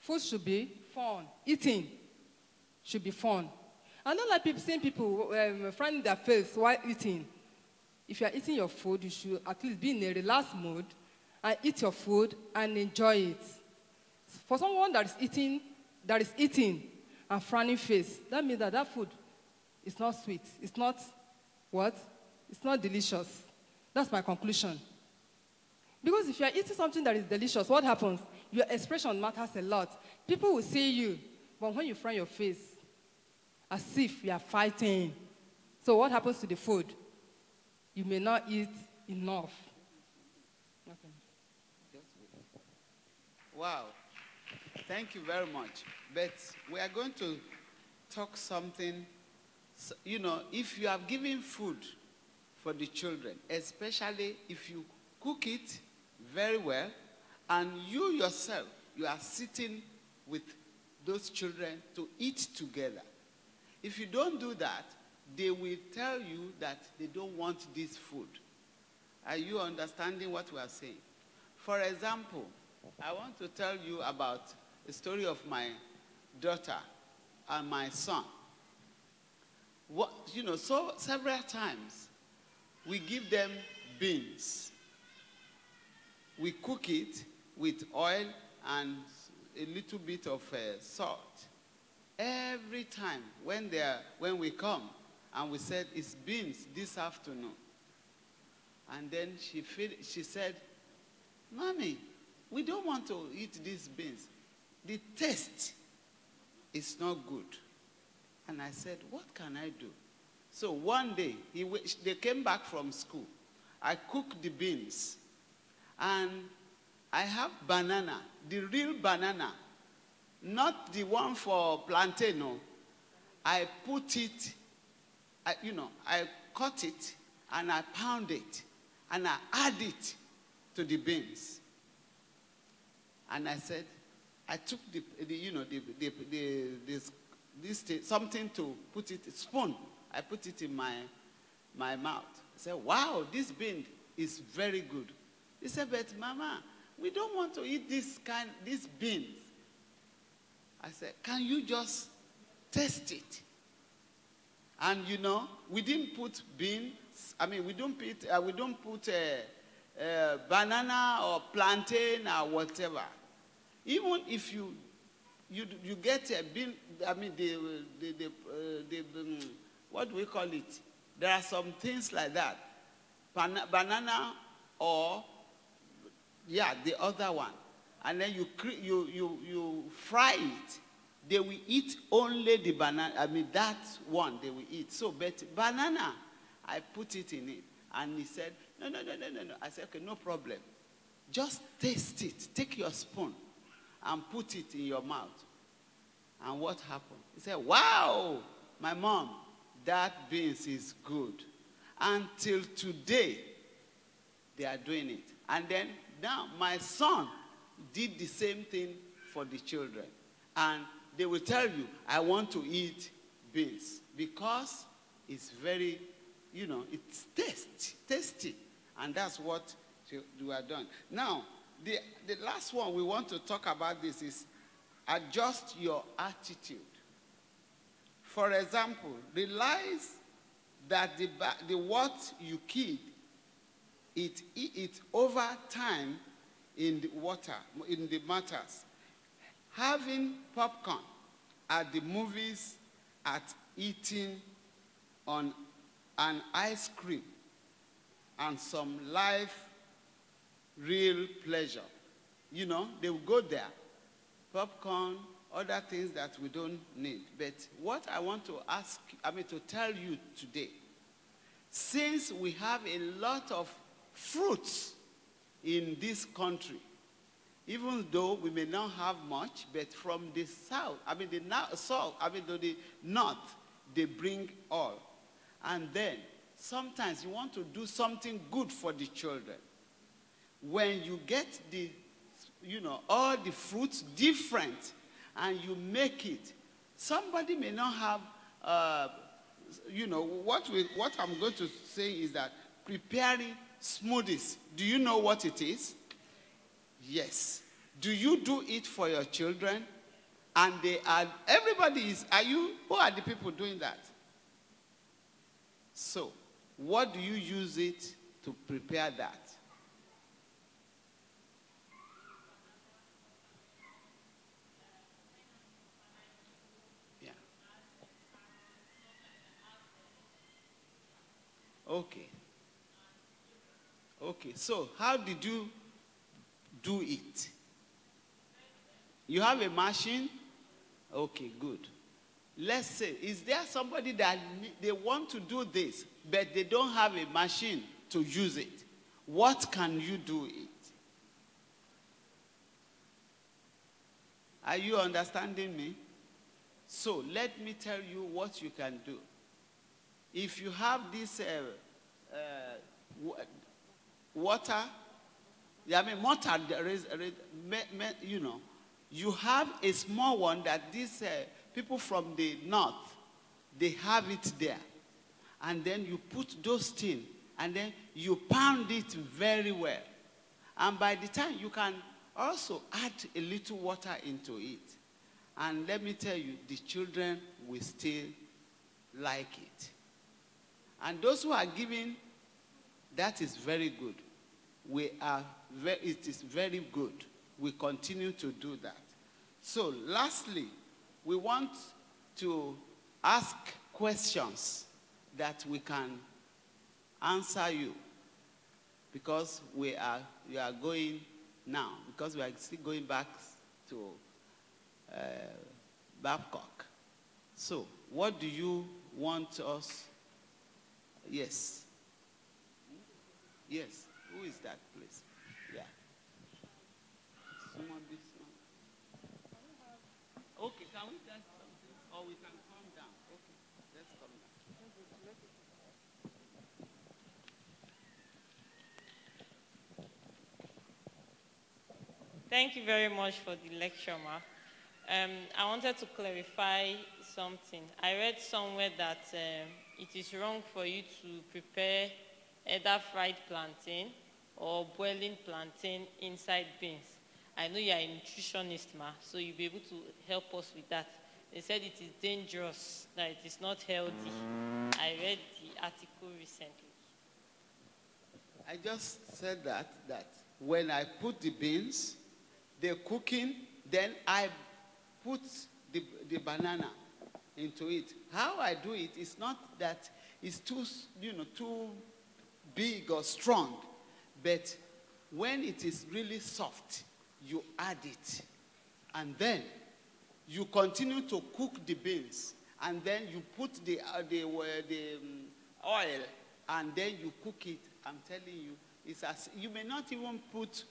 Food should be fun. Eating should be fun. I don't like seeing people frying their face while eating. If you are eating your food, you should at least be in a relaxed mood and eat your food and enjoy it. For someone that is eating and frowning face, that means that food is not sweet. It's not what? It's not delicious. That's my conclusion. Because if you are eating something that is delicious, what happens? Your expression matters a lot. People will see you, but when you frown your face, as if you are fighting. So what happens to the food? You may not eat enough. Okay. Wow. Thank you very much. But we are going to talk something. You know, if you have given food for the children, especially if you cook it very well, and you yourself, you are sitting with those children to eat together. If you don't do that, they will tell you that they don't want this food. Are you understanding what we are saying? For example, I want to tell you about a story of my daughter and my son. So several times, we give them beans. We cook it with oil and a little bit of salt. Every time when we come and we said, it's beans this afternoon. And then she said, Mommy, we don't want to eat these beans. The taste is not good. And I said, what can I do? So one day, they came back from school. I cooked the beans. And I have banana, the real banana, not the one for plantain, no. I put it, I cut it, and I pound it, and I add it to the beans. And I said, I took something to put it, spoon. I put it in my mouth. I said, wow, this bean is very good. He said, but Mama, we don't want to eat these beans. I said, can you just taste it? And we didn't put beans. I mean, we don't put banana or plantain or whatever. Even if you get a bean, I mean, what do we call it? There are some things like that. Banana or, yeah, the other one. And then you fry it. They will eat only the banana. I mean, that one they will eat. So, but banana, I put it in it. And he said, no. I said, okay, no problem. Just taste it. Take your spoon and put it in your mouth. And what happened? He said, wow, my mom, that beans is good. Until today, they are doing it. And then now my son did the same thing for the children. And they will tell you, I want to eat beans because it's very, it's tasty. And that's what you are doing. Now, the last one we want to talk about this is adjust your attitude. For example, realize that the what you kid, it over time in the water, in the matters. Having popcorn at the movies, at eating on an ice cream, and some life, real pleasure. They will go there. Popcorn, other things that we don't need. But what I want to to tell you today, since we have a lot of fruits in this country, even though we may not have much, but from the south, the north, they bring all. And then sometimes you want to do something good for the children. When you get all the fruits different and you make it, somebody may not have, what I'm going to say is that preparing smoothies. Do you know what it is? Yes. Do you do it for your children? And who are the people doing that? So, what do you use it to prepare that? Yeah. Okay. Okay, so how did you do it? You have a machine? Okay, good. Let's say, is there somebody that they want to do this, but they don't have a machine to use it? What can you do it? Are you understanding me? So let me tell you what you can do. If you have this water, mortar, you have a small one that these people from the north, they have it there. And then you put those things, and then you pound it very well. And by the time, you can also add a little water into it. And let me tell you, the children will still like it. And those who are giving, that is very good. It is very good. We continue to do that. So lastly, we want to ask questions that we can answer you, because we are going now, because we are still going back to Babcock. So what do you want us? Yes. Yes. Who is that, please? Yeah. Someone this one. Okay, can we get something? Or we can calm down. Okay, let's calm down. Thank you very much for the lecture, Ma. I wanted to clarify something. I read somewhere that it is wrong for you to prepare either fried plantain or boiling plantain inside beans. I know you are a nutritionist, Ma, so you'll be able to help us with that. They said it is dangerous, that it is not healthy. I read the article recently. I just said that when I put the beans, they're cooking, then I put the banana into it. How I do it is not that it's too big or strong, but when it is really soft, you add it, and then you continue to cook the beans, and then you put the oil, and then you cook it. I'm telling you, it's as you may not even put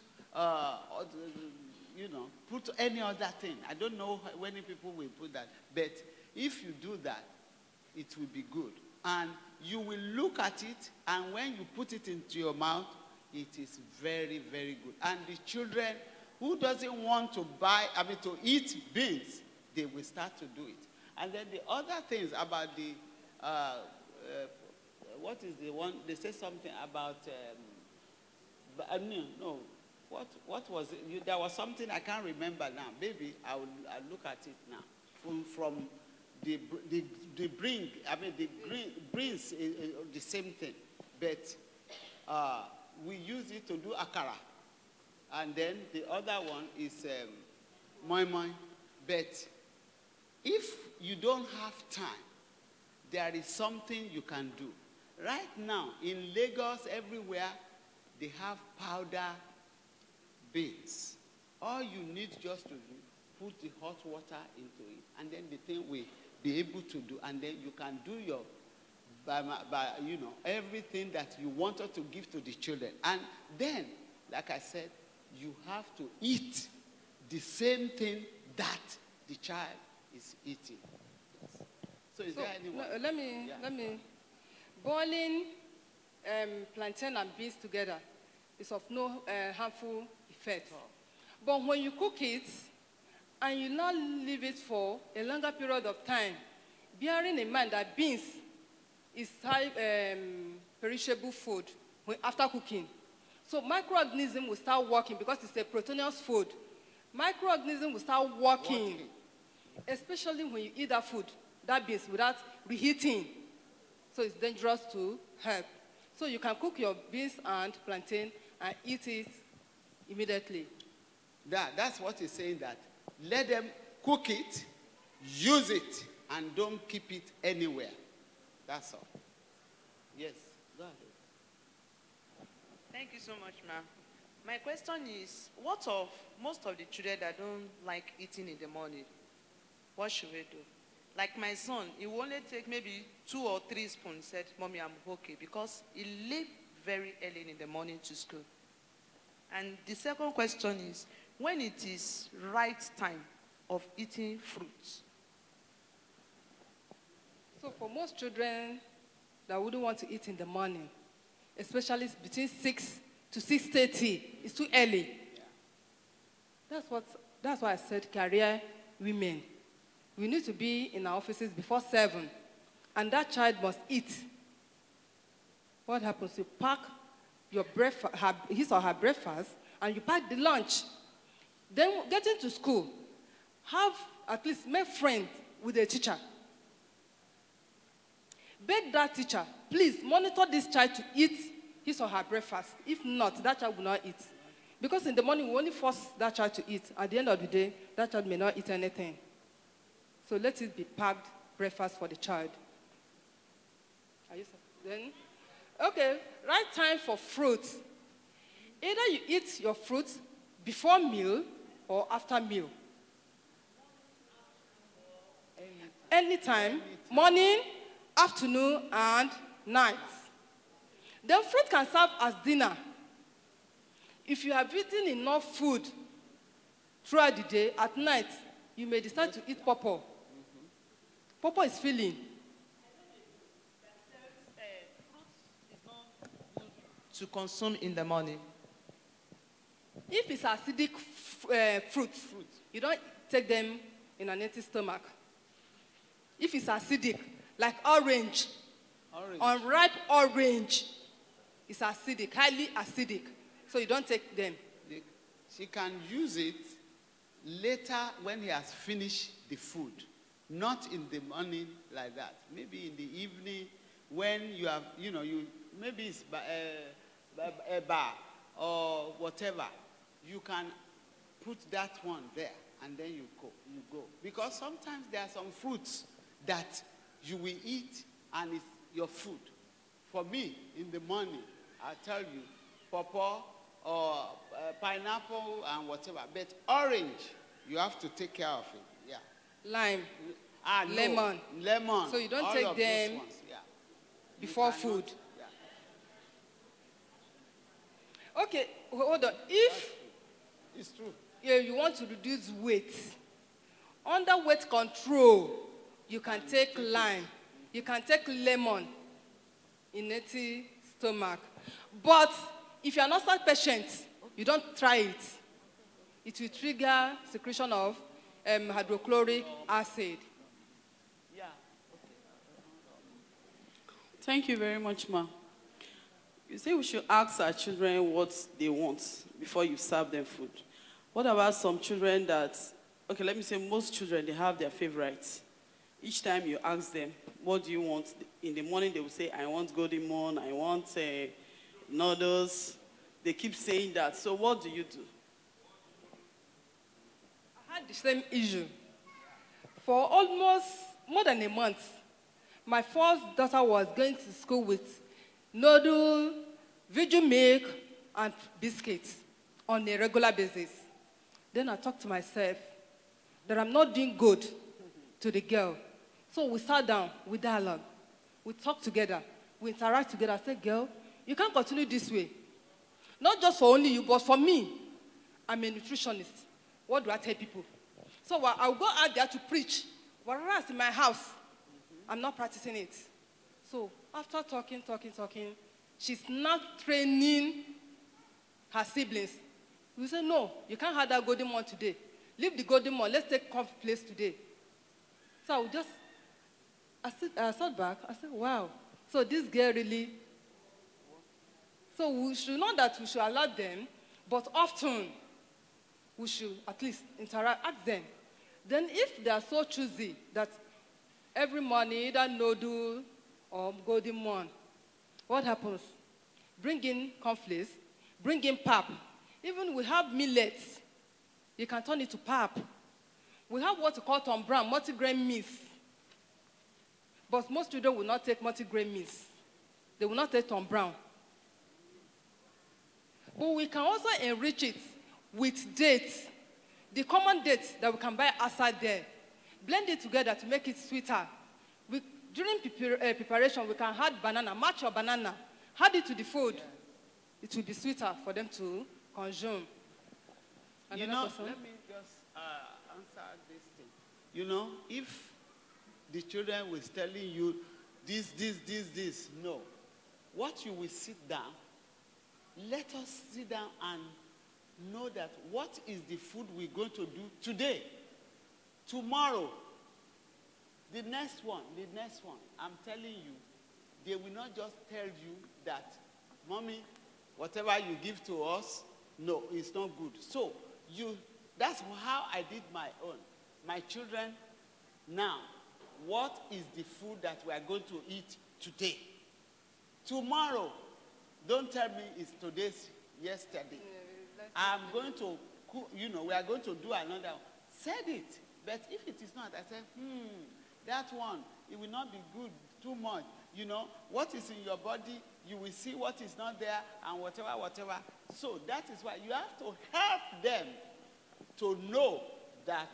put any other thing. I don't know how many people will put that, but if you do that, it will be good. and you will look at it, and when you put it into your mouth, it is very, very good. And the children who doesn't want to to eat beans, they will start to do it. And then the other things about the, what is the one, they say something about, what was it? There was something I can't remember now. Maybe I'll look at it now. From the bring, the brings the same thing, but we use it to do akara, and then the other one is moi moi. But if you don't have time, there is something you can do. Right now in Lagos, everywhere they have powder beans. All you need just to do, put the hot water into it, and then the thing will be able to do, and then you can do your, everything that you wanted to give to the children. And then, like I said, you have to eat the same thing that the child is eating. Yes. So is there anyone? No, let me. Boiling plantain and beans together is of no harmful effect. Oh. But when you cook it, and you now leave it for a longer period of time, bearing in mind that beans is high perishable food after cooking. So microorganisms will start working because it's a proteinous food. Microorganisms will start working, especially when you eat that food, that beans, without reheating. So it's dangerous to help. So you can cook your beans and plantain and eat it immediately. That's what he's saying, that let them cook it, use it, and don't keep it anywhere. That's all. Yes, go ahead. Thank you so much, ma'am. My question is, what of most of the children that don't like eating in the morning? What should we do? Like my son, he will only take maybe 2 or 3 spoons, said, Mommy, I'm okay, because he leaves very early in the morning to school. And the second question is, when it is right time of eating fruits? So for most children that wouldn't want to eat in the morning, especially between 6 to 6:30, it's too early. Yeah. That's why I said career women. We need to be in our offices before 7, and that child must eat. What happens? You pack your breakfast, his or her breakfast, and you pack the lunch. Then getting to school, make friends with a teacher. Beg that teacher, please monitor this child to eat his or her breakfast. If not, that child will not eat. Because in the morning, we only force that child to eat. At the end of the day, that child may not eat anything. So let it be packed breakfast for the child. Are you then? Okay, right time for fruits. Either you eat your fruits before meal or after meal. Anytime, morning, afternoon, and night. Then fruit can serve as dinner. If you have eaten enough food throughout the day, at night, you may decide to eat pawpaw. Pawpaw is filling. Fruits is not good to consume in the morning. If it's acidic fruits, you don't take them in an empty stomach. If it's acidic, like orange. Unripe orange, is acidic, highly acidic. So you don't take them. She can use it later when he has finished the food. Not in the morning like that. Maybe in the evening when you have, maybe it's a bar or whatever. You can put that one there and then you go. Because sometimes there are some fruits that you will eat and it's your food. For me, in the morning, I tell you, pawpaw or pineapple and whatever. But orange, you have to take care of it. Yeah. Lime, no, lemon. So you don't take them before food. Yeah. Okay, hold on. If it's true. You want to reduce weight, under weight control, you can take lime. You can take lemon in empty stomach. But if you are not such patient, you don't try it. It will trigger secretion of hydrochloric acid. Yeah. Thank you very much, ma. You say we should ask our children what they want before you serve them food. What about some children that, okay, let me say most children, they have their favorites. Each time you ask them, what do you want? In the morning, they will say, I want golden morn, I want noodles. They keep saying that. So what do you do? I had the same issue. For almost more than a month, my first daughter was going to school with noodle, Viju milk, and biscuits on a regular basis. Then I talked to myself that I'm not doing good to the girl. So we sat down, we dialogue, we talk together, we interact together. I said, girl, you can't continue this way. Not just for only you, but for me. I'm a nutritionist. What do I tell people? So I'll go out there to preach. Whereas in my house, I'm not practicing it. So after talking, she's not training her siblings. We said, no, you can't have that golden one today. Leave the golden one. Let's take comfy place today. So I sat back. I said, wow. So this girl really. So we should know that we should allow them, but often we should at least interact, ask them. Then if they are so choosy that every morning either noodle or golden one, what happens? Bring in cornflakes, bring in pap. Even we have millets. You can turn it to pap. We have what we call Tom Brown, multigrain mix. But most children will not take multigrain mix. They will not take Tom Brown. But we can also enrich it with dates. The common dates that we can buy outside there. Blend it together to make it sweeter. During preparation, we can add banana, match your banana, add it to the food. Yeah. It will be sweeter for them to consume. You know, let me just answer this thing. You know, if the children was telling you this, no. What you will sit down, let us sit down and know that what is the food we're going to do today, tomorrow, the next one. I'm telling you, they will not just tell you that, mommy, whatever you give to us, no, it's not good. So that's how I did my own. My children, now, what is the food that we are going to eat today? Tomorrow, don't tell me it's today's yesterday. I'm going to, we are going to do another one. Said it, but if it is not, I said, that one, it will not be good too much. You know, what is in your body, you will see what is not there and whatever. So that is why you have to help them to know that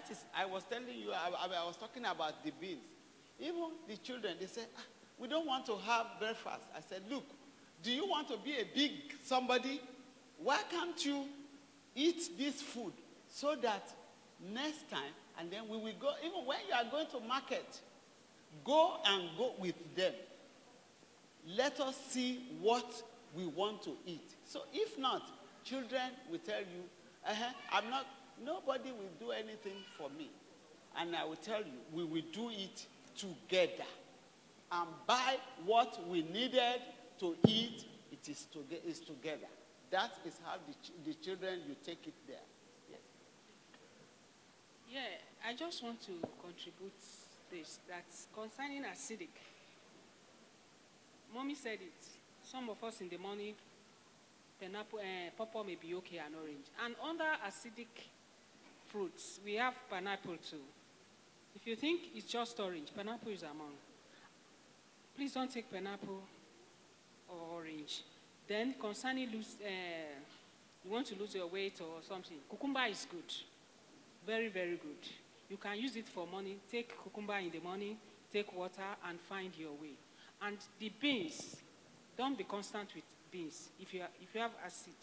is, I was telling you, I was talking about the beans. Even the children, they say, we don't want to have breakfast. I said, look, do you want to be a big somebody? Why can't you eat this food so that next time, and then we will go, even when you are going to market, go with them. Let us see what we want to eat. So if not, children will tell you, nobody will do anything for me. And I will tell you, we will do it together. And buy what we needed to eat, it is together. That is how the children, you take it there. Yes. Yeah, I just want to contribute this, that concerning acidic. Mommy said it. Some of us in the morning, pineapple, pawpaw may be okay and orange. And under acidic fruits, we have pineapple too. If you think it's just orange, pineapple is among. Please don't take pineapple or orange. Then concerning you want to lose your weight or something, cucumber is good. Very, very good. You can use it for morning. Take cucumber in the morning, take water, and find your way. And the beans, don't be constant with beans. If you have acid,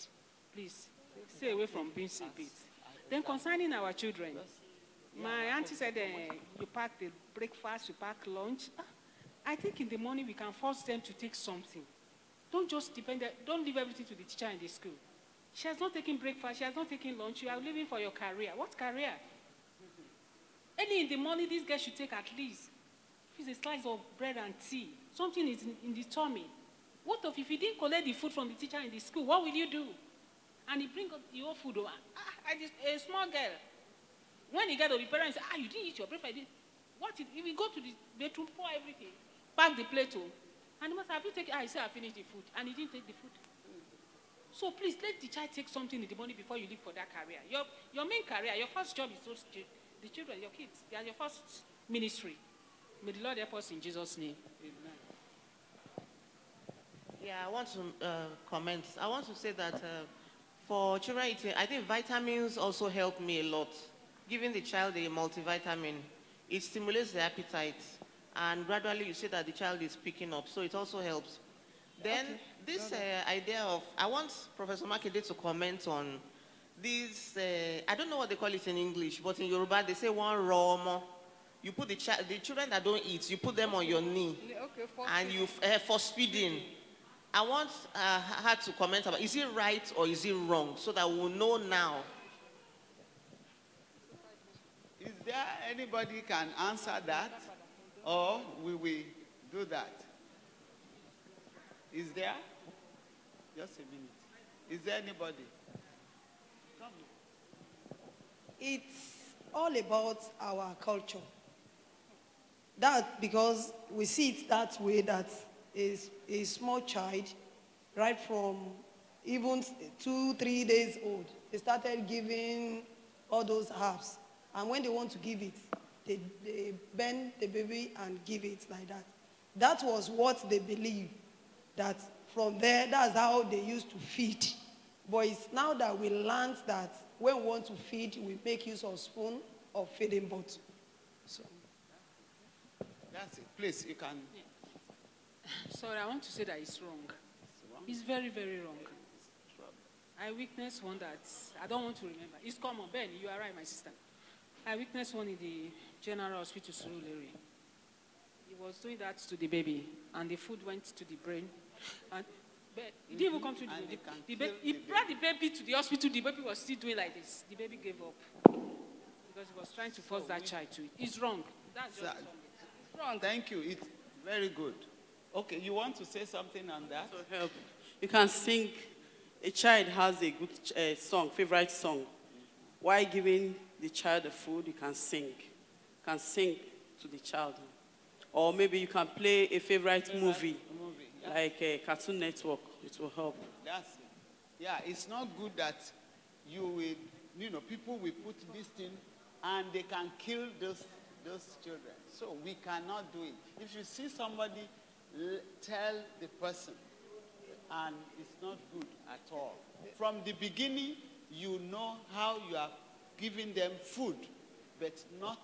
please stay away from beans a bit. Then concerning our children, my auntie said you pack the breakfast, you pack lunch. I think in the morning we can force them to take something. Don't just depend, don't leave everything to the teacher in the school. She has not taken breakfast, she has not taken lunch, you are leaving for your career. What career? Early in the morning, this girl should take at least a slice of bread and tea. Something is in the tummy. What if you didn't collect the food from the teacher in the school? What will you do? And he bring up your food. A small girl. When he get to the parents, you didn't eat your breakfast. If you go to the bedroom, pour everything, pack the plate home, and he must have you take. I say I finished the food, and he didn't take the food. So please let the child take something in the morning before you leave for that career. Your main career, your first job is the children, your kids. They are your first ministry. May the Lord help us in Jesus' name. Amen. Yeah, I want to comment. I want to say that for children eating, I think vitamins also help me a lot. Giving the child a multivitamin, it stimulates the appetite. And gradually you see that the child is picking up. So it also helps. Then this idea of, I want Professor Makinde to comment on this, I don't know what they call it in English, but in Yoruba they say one romo. You put the children that don't eat, you put them on your knee. Okay, and you force feeding. I want her to comment about, is it right or is it wrong? So that we'll know now. Is there anybody can answer that? Or we will do that? Is there? Just a minute. Is there anybody? Come. It's all about our culture. That because we see it that way, that is a small child, right from even 2-3 days old, they started giving all those herbs. And when they want to give it, they bend the baby and give it like that. That was what they believe. That from there, that's how they used to feed. But it's now that we learned that when we want to feed, we make use of spoon or feeding bottle. So. That's it. Please, you can. Yeah. Sorry, I want to say that it's wrong. It's very, very wrong. I witnessed one that, I don't want to remember. It's common. Ben, you are right, my sister. I witnessed one in the General Hospital, Surulere. He was doing that to the baby, and the food went to the brain. And it didn't even come to the baby. He brought the baby to the hospital. The baby was still doing like this. The baby gave up because he was trying to force that child to it. It's wrong. That's just wrong. Thank you. It's very good. Okay, you want to say something on that? To help. You can sing. A child has a good song, favorite song. While giving the child the food, you can sing. You can sing to the child. Or maybe you can play a favorite movie, yeah. Like a Cartoon Network. It will help. That's it. Yeah, it's not good that people will put this thing and they can kill those children. So we cannot do it. If you see somebody, tell the person, and it's not good at all. From the beginning, you know how you are giving them food, but not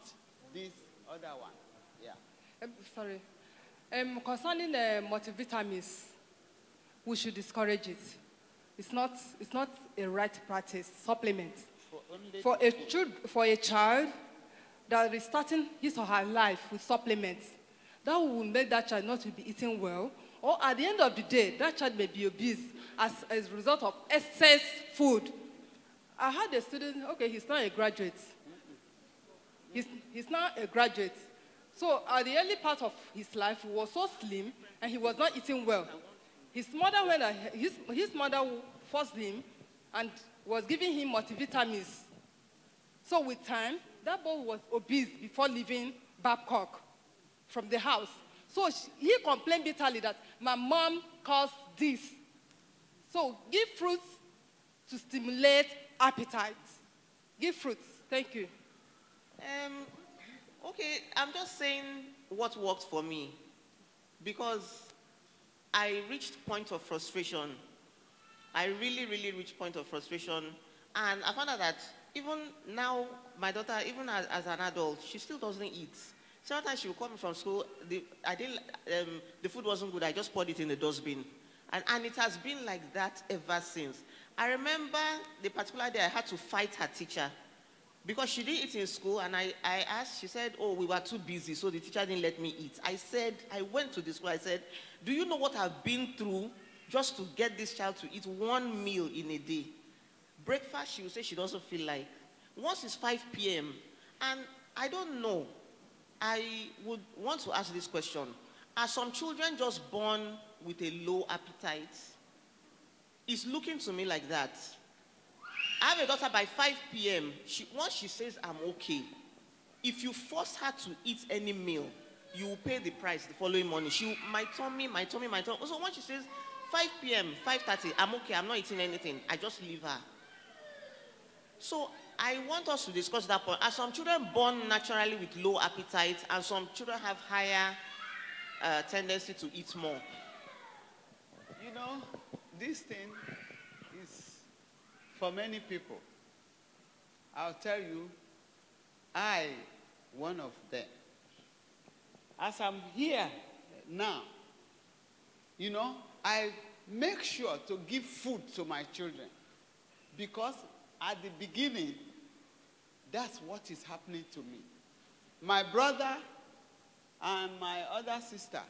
this other one. Yeah. Sorry. Concerning multivitamins, we should discourage it. It's not a right practice. Supplements for a child that is starting his or her life with supplements, that will make that child not to be eating well, or at the end of the day, that child may be obese as a result of excess food. I had a student, okay, he's not a graduate. He's not a graduate. So at the early part of his life, he was so slim and he was not eating well. His mother his mother forced him and was giving him multivitamins. So with time, that boy was obese before leaving Babcock from the house. So he complained bitterly that my mom caused this. So give fruits to stimulate appetite. Give fruits. Thank you. Okay, I'm just saying what worked for me, because I reached point of frustration. I really, really reached point of frustration, and I found out that even now, my daughter, even as an adult, she still doesn't eat. Sometimes she will come from school, the food wasn't good, I just poured it in the dustbin. And it has been like that ever since. I remember the particular day I had to fight her teacher. Because she didn't eat in school, and I asked, she said, oh, we were too busy, so the teacher didn't let me eat. I went to the school, I said, do you know what I've been through just to get this child to eat one meal in a day? Breakfast, she would say she doesn't feel like. Once it's 5 p.m., and I don't know, I would want to ask this question. Are some children just born with a low appetite? It's looking to me like that. I have a daughter by 5 p.m. Once she says, I'm okay, if you force her to eat any meal, you will pay the price the following morning. My tummy. So once she says, 5 p.m., 5:30, I'm okay, I'm not eating anything, I just leave her. So I want us to discuss that point. Are some children born naturally with low appetite, and some children have higher tendency to eat more? You know, this thing is for many people. I'll tell you, one of them. As I'm here now, you know, I make sure to give food to my children, because at the beginning, that's what is happening to me. My brother and my other sister,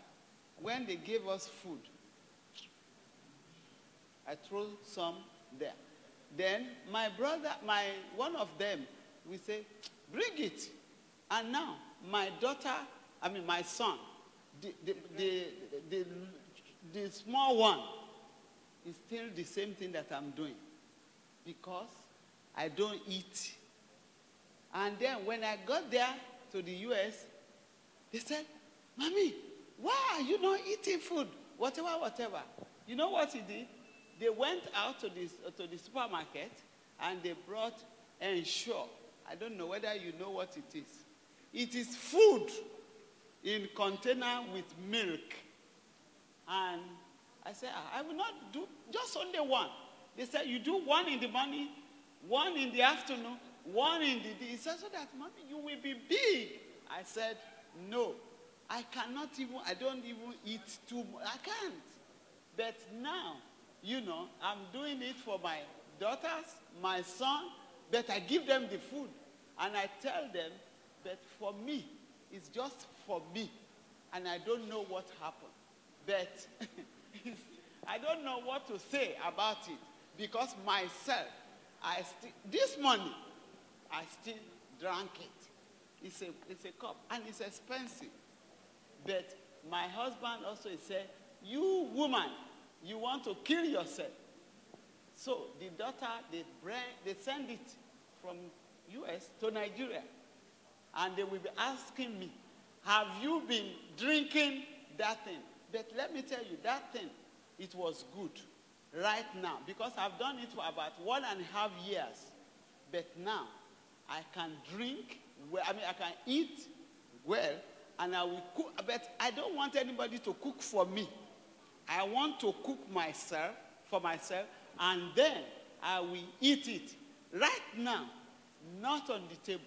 when they gave us food, I throw some there. Then my brother, one of them, we say, bring it. And now my son, the small one, is still the same thing that I'm doing, because I don't eat. And then when I got there to the US, they said, Mommy, why are you not eating food? Whatever. You know what he did? They went out to the supermarket and they brought Ensure. I don't know whether you know what it is. It is food in container with milk. And I said, I will not do just only one. They said, you do one in the morning, one in the afternoon, one in the day. He said, so that, Mommy, you will be big. I said, no, I don't even eat too much. I can't. But now, you know, I'm doing it for my daughters, my son, but I give them the food. And I tell them, but for me, it's just for me. And I don't know what happened. But I don't know what to say about it, because myself, this morning, I still drank it. It's a cup, and it's expensive. But my husband also said, you woman, you want to kill yourself. So the daughter, they send it from US to Nigeria. And they will be asking me, have you been drinking that thing? But let me tell you, that thing, it was good right now, because I've done it for about 1.5 years. But now, I can drink well, I can eat well, and I will cook. But I don't want anybody to cook for me. I want to cook for myself, and then I will eat it. Right now, not on the table.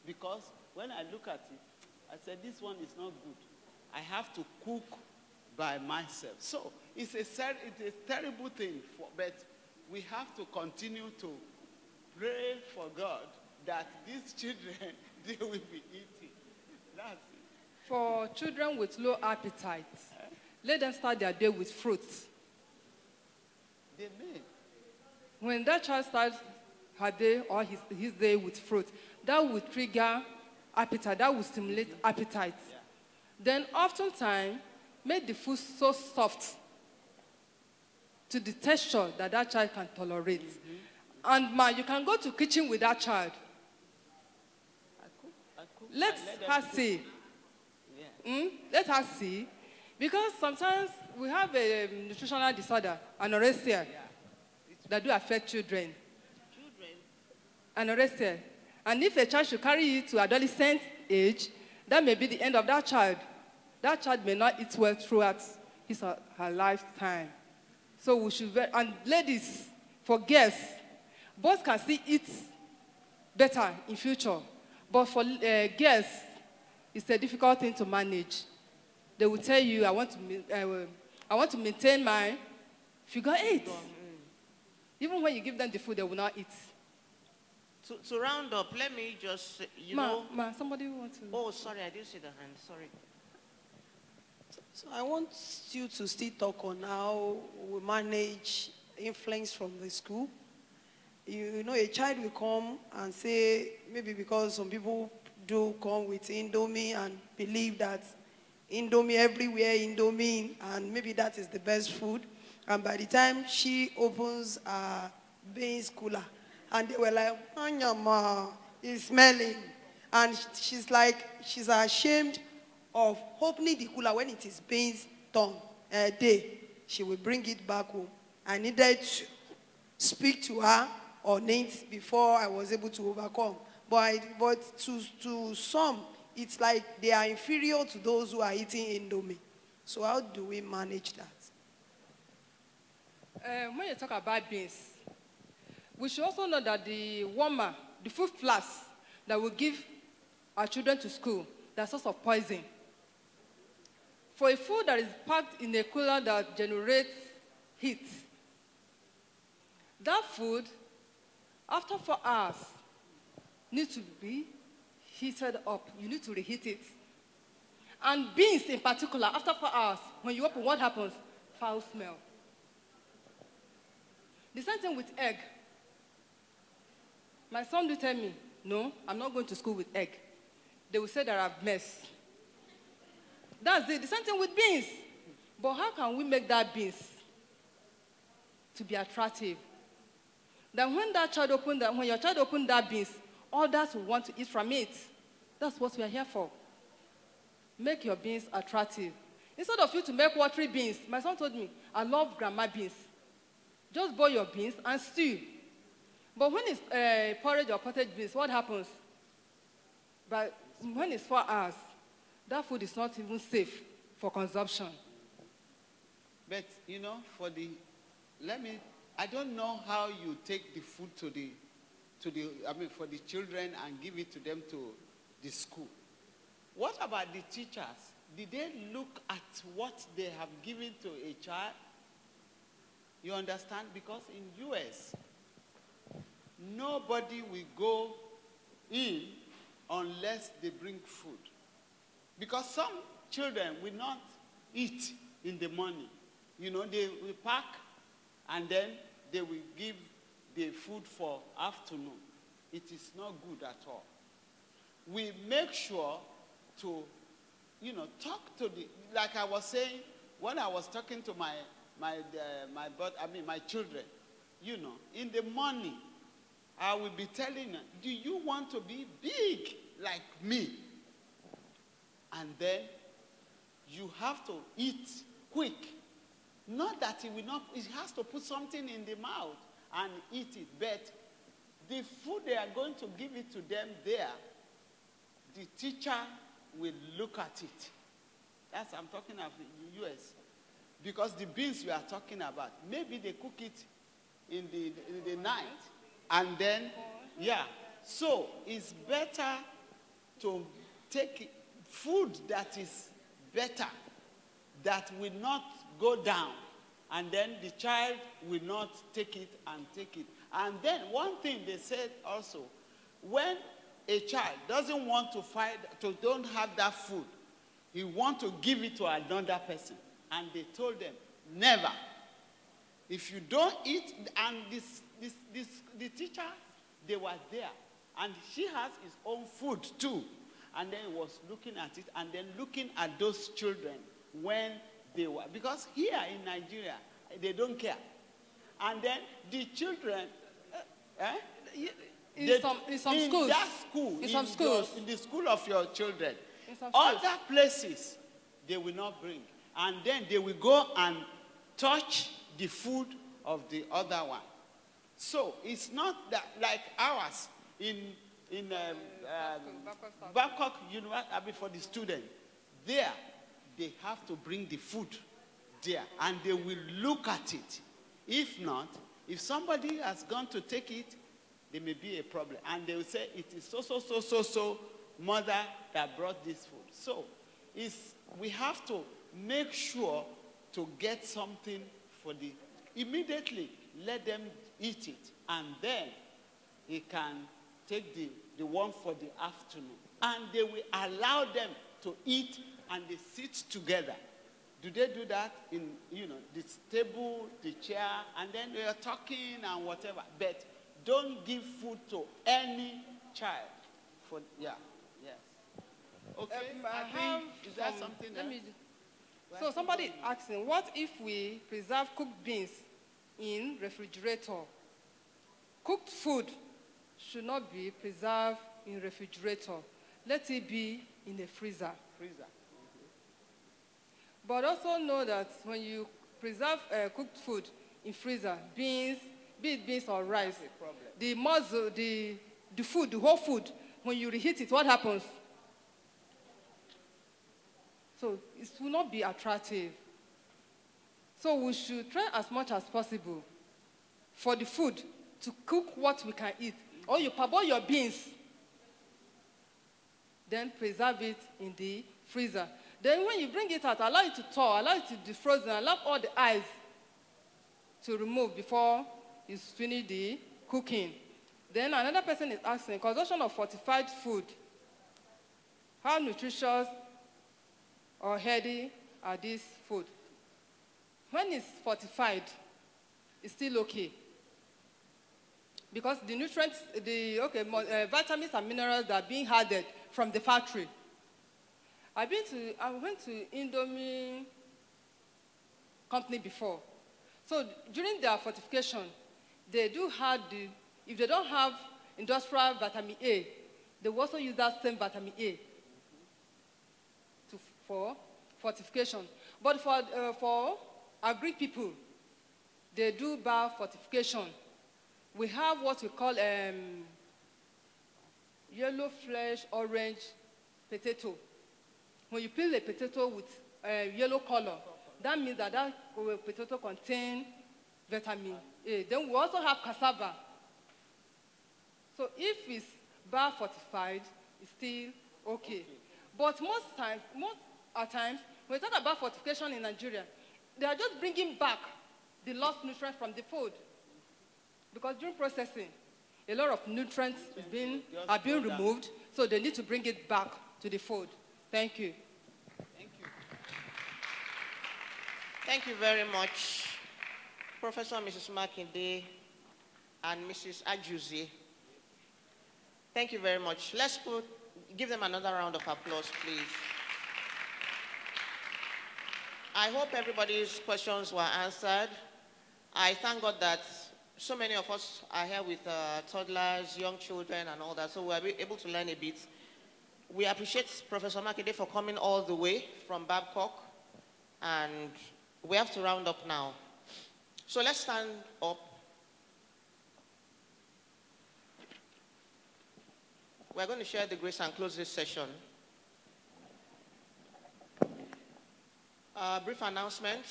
Because when I look at it, I said, this one is not good. I have to cook by myself. So it's a terrible thing, but we have to continue to pray for God that these children, they will be eating. That's it. For children with low appetite, let them start their day with fruits. They may. When that child starts her day or his day with fruit, that will trigger appetite, that will stimulate appetite. Yeah. Then oftentimes, make the food so soft to the texture that child can tolerate. Mm-hmm. And you can go to kitchen with that child. I cook. Let her see. Yeah. Let her see. Because sometimes we have a nutritional disorder, anorexia, that do affect children. Anorexia. And if a child should carry it to adolescent age, that may be the end of that child. That child may not eat well throughout his or her lifetime. So we should, and ladies, for girls, boys can still eat better in future. But for girls, it's a difficult thing to manage. They will tell you, I want to maintain my figure 8. Even when you give them the food, they will not eat. To round up, let me just, you know. Somebody wants to. Oh, sorry, I didn't see the hand. Sorry. So I want you to still talk on how we manage influence from the school. You know, a child will come and say, maybe because some people do come with Indomie and believe that Indomie everywhere, Indomie, and maybe that is the best food. And by the time she opens a beans cooler, and they were like, Anyama, it's smelling. And she's like, she's ashamed of opening the cooler when it is beans done day. She will bring it back home. I needed to speak to her on it before I was able to overcome. But to some, it's like they are inferior to those who are eating Indomie. So how do we manage that? When you talk about beans, we should also know that the warmer, the food flasks that we give our children to school, they're source of poison. For a food that is packed in a cooler that generates heat, that food, after 4 hours, needs to be heated up. You need to reheat it. And beans in particular, after 4 hours, when you open, what happens? Foul smell. The same thing with egg. My son will tell me, no, I'm not going to school with egg. They will say that I've messed. That's it. The same thing with beans. But how can we make that beans to be attractive? Then when your child opens that beans, others will want to eat from it. That's what we are here for. Make your beans attractive. Instead of you to make watery beans, my son told me, I love grandma beans. Just boil your beans and stew. But when it's porridge or pottage beans, what happens? But when it's 4 hours, that food is not even safe for consumption. But, you know, I don't know how you take the food for the children and give it to them to the school. What about the teachers? Did they look at what they have given to a child? You understand? Because in US, nobody will go in unless they bring food. Because some children will not eat in the morning. You know, they will pack and then they will give the food for afternoon. It is not good at all. We make sure to, talk to like I was saying, when I was talking to my children, in the morning, I will be telling them, do you want to be big like me? And then you have to eat quick. Not that it has to put something in the mouth and eat it, but the food they are going to give it to them there, the teacher will look at it. I'm talking of the US. Because the beans we are talking about, maybe they cook it in the night, and then, So it's better to take food that is better, that will not go down, and then the child will not take it. And then one thing they said also, when a child doesn't want don't have that food, he wants to give it to another person. And they told them, never. If you don't eat, and the teacher, they were there. And she has his own food too. And then he was looking at it and then looking at those children when they were. Because here in Nigeria, they don't care. And then the children, in some schools. That school, in some schools. In the school of your children. In some schools. Other places, they will not bring. And then they will go and touch the food of the other one. So it's not that like ours in Bangkok University for the student. There, they have to bring the food there, and they will look at it. If not, if somebody has gone to take it, there may be a problem, and they will say it is so mother that brought this food. So we have to make sure to get something immediately let them eat it, and then he can take the one for the afternoon. And they will allow them to eat and they sit together. Do they do that in, the table, the chair, and then they are talking and whatever. But don't give food to any child. Yes. Okay, I think, is that something else? So somebody asking, what if we preserve cooked beans in refrigerator? Cooked food should not be preserved in refrigerator. Let it be in a freezer. But also know that when you preserve cooked food in freezer, beans, be it beans or rice, the muzzle, the food, the whole food, when you reheat it, what happens? So it will not be attractive. So we should try as much as possible for the food to cook what we can eat. Or you parboil your beans, then preserve it in the freezer. Then when you bring it out, allow it to thaw, allow it to defrost, and allow all the ice to remove before you finish the cooking. Then another person is asking, consumption of fortified food, how nutritious or healthy are these food? When it's fortified, it's still okay. Because the nutrients, vitamins and minerals that are being added from the factory. I went to Indomie company before. So during their fortification, they do have if they don't have industrial vitamin A, they will also use that same vitamin A for fortification. But for agri people, they do bar fortification. We have what we call yellow flesh, orange potato. When you peel a potato with yellow color, that means that potato contains vitamin A. Then we also have cassava. So if it's bar fortified, it's still okay. But most times, when we talk about fortification in Nigeria, they are just bringing back the lost nutrients from the food. Because during processing, a lot of nutrients are being removed, so they need to bring it back to the food. Thank you. Thank you very much, Professor and Mrs. Makinde and Mrs. Ajuzi. Thank you very much. Let's give them another round of applause, please. I hope everybody's questions were answered. I thank God that so many of us are here with toddlers, young children, and all that, so we're able to learn a bit. We appreciate Professor Makinde for coming all the way from Babcock, and we have to round up now. So let's stand up. We're going to share the grace and close this session. Brief announcement.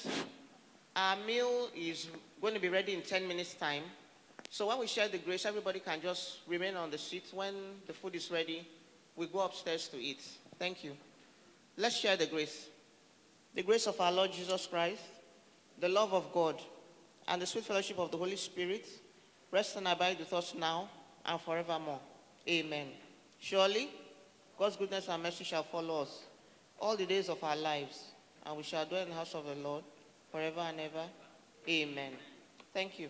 Our meal is going to be ready in 10 minutes' time. So when we share the grace, everybody can just remain on the seat. When the food is ready, we go upstairs to eat. Thank you. Let's share the grace. The grace of our Lord Jesus Christ, the love of God, and the sweet fellowship of the Holy Spirit rest and abide with us now and forevermore. Amen. Surely, God's goodness and mercy shall follow us all the days of our lives, and we shall dwell in the house of the Lord forever and ever. Amen. Thank you.